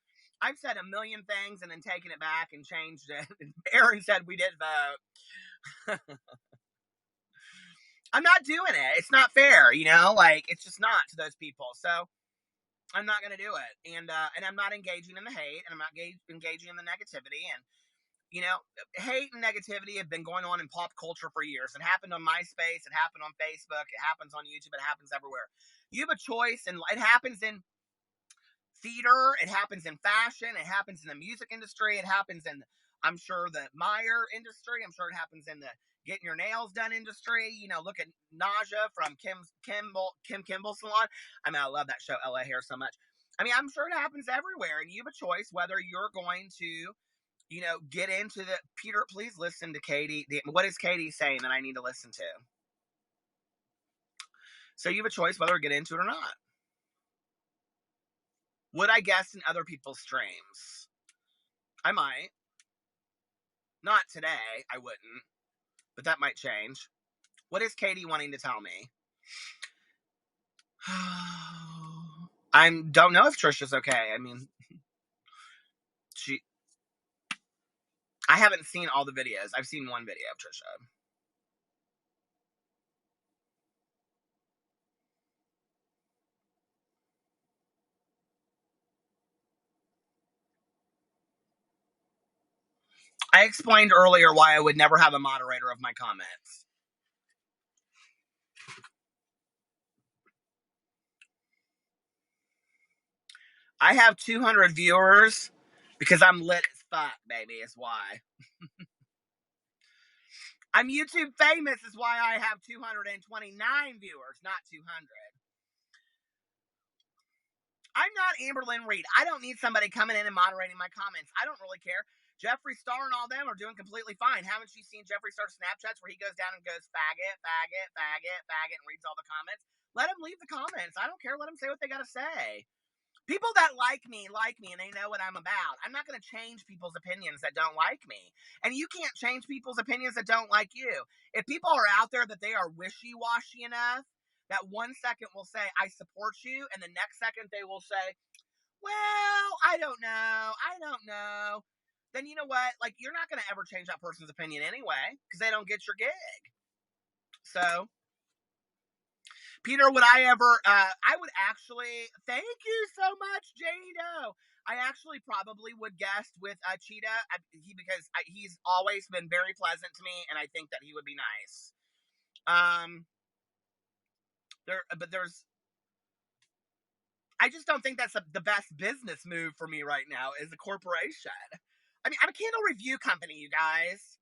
I've said a million things and then taken it back and changed it. Aaron said we did vote. I'm not doing it. It's not fair, like it's just not to those people. So I'm not going to do it. And I'm not engaging in the hate, and I'm not engaging in the negativity. And hate and negativity have been going on in pop culture for years. It happened on MySpace. It happened on Facebook. It happens on YouTube. It happens everywhere. You have a choice, and it happens in theater. It happens in fashion. It happens in the music industry. It happens in, I'm sure, the Meyer industry. I'm sure it happens in the getting your nails done industry. Look at Naja from Kim Kimball Salon. I mean, I love that show, LA Hair, so much. I mean, I'm sure it happens everywhere, and you have a choice whether you're going to get into the Peter, please listen to Katie. What is Katie saying that I need to listen to? So you have a choice whether to get into it or not. Would I guess in other people's streams? I might. Not today, I wouldn't. But that might change. What is Katie wanting to tell me? I don't know if Trisha's okay. I mean, I haven't seen all the videos. I've seen one video of Trisha. I explained earlier why I would never have a moderator of my comments. I have 200 viewers because I'm lit as fuck, baby, is why. I'm YouTube famous is why I have 229 viewers, not 200. I'm not Amberlynn Reed. I don't need somebody coming in and moderating my comments. I don't really care. Jeffree Star and all them are doing completely fine. Haven't you seen Jeffree Star's Snapchats where he goes down and goes faggot, faggot, faggot, faggot, and reads all the comments? Let him leave the comments. I don't care. Let him say what they got to say. People that like me, and they know what I'm about. I'm not going to change people's opinions that don't like me. And you can't change people's opinions that don't like you. If people are out there that they are wishy-washy enough, that 1 second will say, I support you, and the next second they will say, well, I don't know. Then you know what? Like, you're not going to ever change that person's opinion anyway, because they don't get your gig. So, Peter, would I ever, I would actually, thank you so much, Jado. I actually probably would guest with Cheetah, because he's always been very pleasant to me, and I think that he would be nice. I just don't think that's the best business move for me right now is a corporation. I mean, I'm a candle review company, you guys.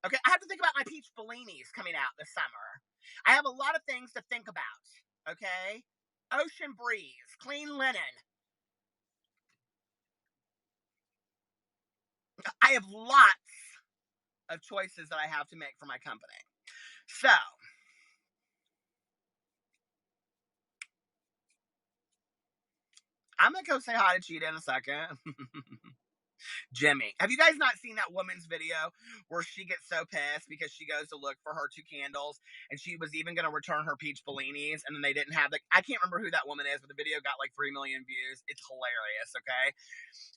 Okay, I have to think about my peach bellinis coming out this summer. I have a lot of things to think about. Okay? Ocean breeze, clean linen. I have lots of choices that I have to make for my company. So, I'm going to go say hi to Cheetah in a second. Jimmy. Have you guys not seen that woman's video where she gets so pissed because she goes to look for her 2 candles and she was even going to return her peach bellinis and then they didn't have I can't remember who that woman is, but the video got like 3 million views. It's hilarious, okay?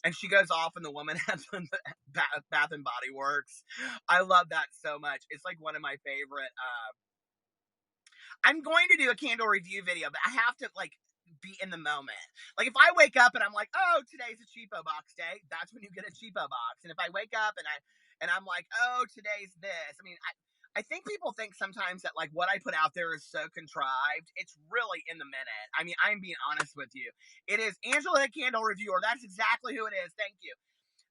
And she goes off and the woman has Bath and Body Works. I love that so much. It's like one of my favorite. I'm going to do a candle review video, but I have to be in the moment. Like if I wake up and I'm like, oh, today's a cheapo box day, that's when you get a cheapo box. And if I wake up and I'm like, oh, today's this. I mean, I think people think sometimes that like what I put out there is so contrived. It's really in the minute. I mean, I'm being honest with you. It is Angela the Candle Reviewer. That's exactly who it is. Thank you.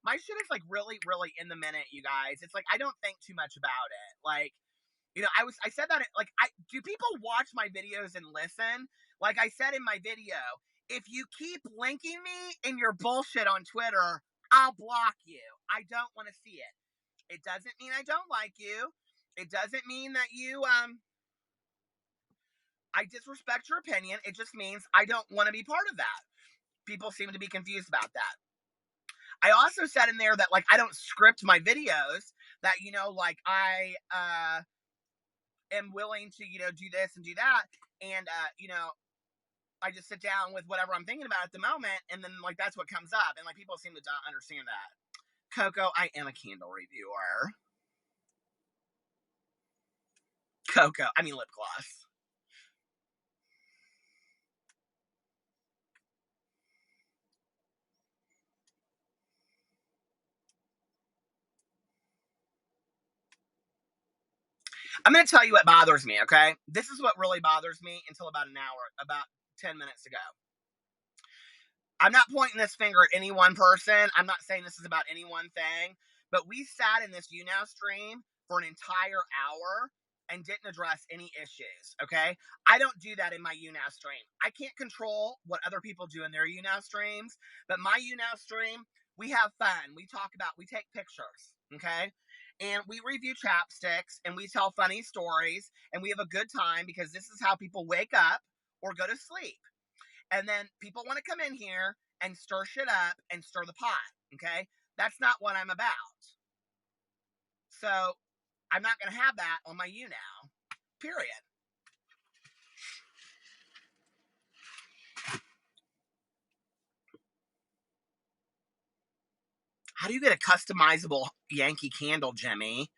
My shit is like really, really in the minute, you guys. It's like I don't think too much about it. Like, I said that, like, do people watch my videos and listen? Like I said in my video, if you keep linking me in your bullshit on Twitter, I'll block you. I don't want to see it. It doesn't mean I don't like you. It doesn't mean that I disrespect your opinion. It just means I don't want to be part of that. People seem to be confused about that. I also said in there that, like, I don't script my videos, that, like, I, am willing to, do this and do that. And, I just sit down with whatever I'm thinking about at the moment. And then like, that's what comes up. And like, people seem to not understand that. Coco, I am a candle reviewer. I mean lip gloss. I'm going to tell you what bothers me, okay? This is what really bothers me until about 10 minutes ago. I'm not pointing this finger at any one person. I'm not saying this is about any one thing. But we sat in this YouNow stream for an entire hour and didn't address any issues, okay? I don't do that in my YouNow stream. I can't control what other people do in their YouNow streams, but my YouNow stream we have fun. We take pictures, okay? And we review chapsticks and we tell funny stories and we have a good time because this is how people wake up or go to sleep. And then people want to come in here and stir shit up and stir the pot, okay? That's not what I'm about. So I'm not going to have that on my now. Period. How do you get a customizable Yankee candle, Jimmy?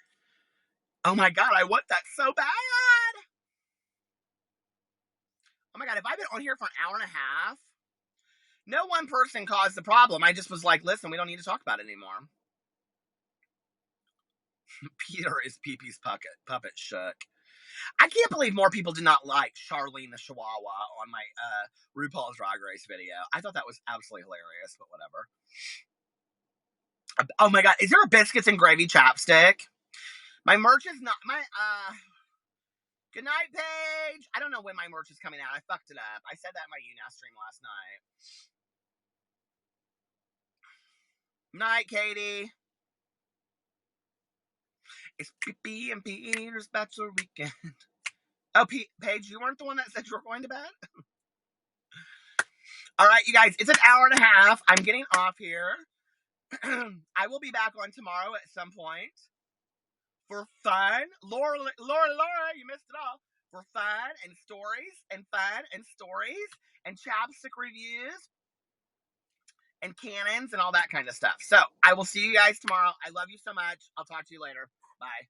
Oh my God, I want that so bad. Oh my God, if I've been on here for an hour and a half, no one person caused the problem. I just was like, listen, we don't need to talk about it anymore. Peter is Pee-Pee's puppet shook. I can't believe more people did not like Charlene the Chihuahua on my RuPaul's Drag Race video. I thought that was absolutely hilarious, but whatever. Oh my God, is there a biscuits and gravy chapstick? My merch is not good night, Paige. I don't know when my merch is coming out. I fucked it up. I said that in my YouNow stream last night. Night, Katie. It's Pee and Peter's bachelor weekend. Oh, Paige, you weren't the one that said you were going to bed? All right, you guys, it's an hour and a half. I'm getting off here. I will be back on tomorrow at some point for fun. Laura, you missed it all. For fun and stories and chapstick reviews and cannons and all that kind of stuff. So I will see you guys tomorrow. I love you so much. I'll talk to you later. Bye.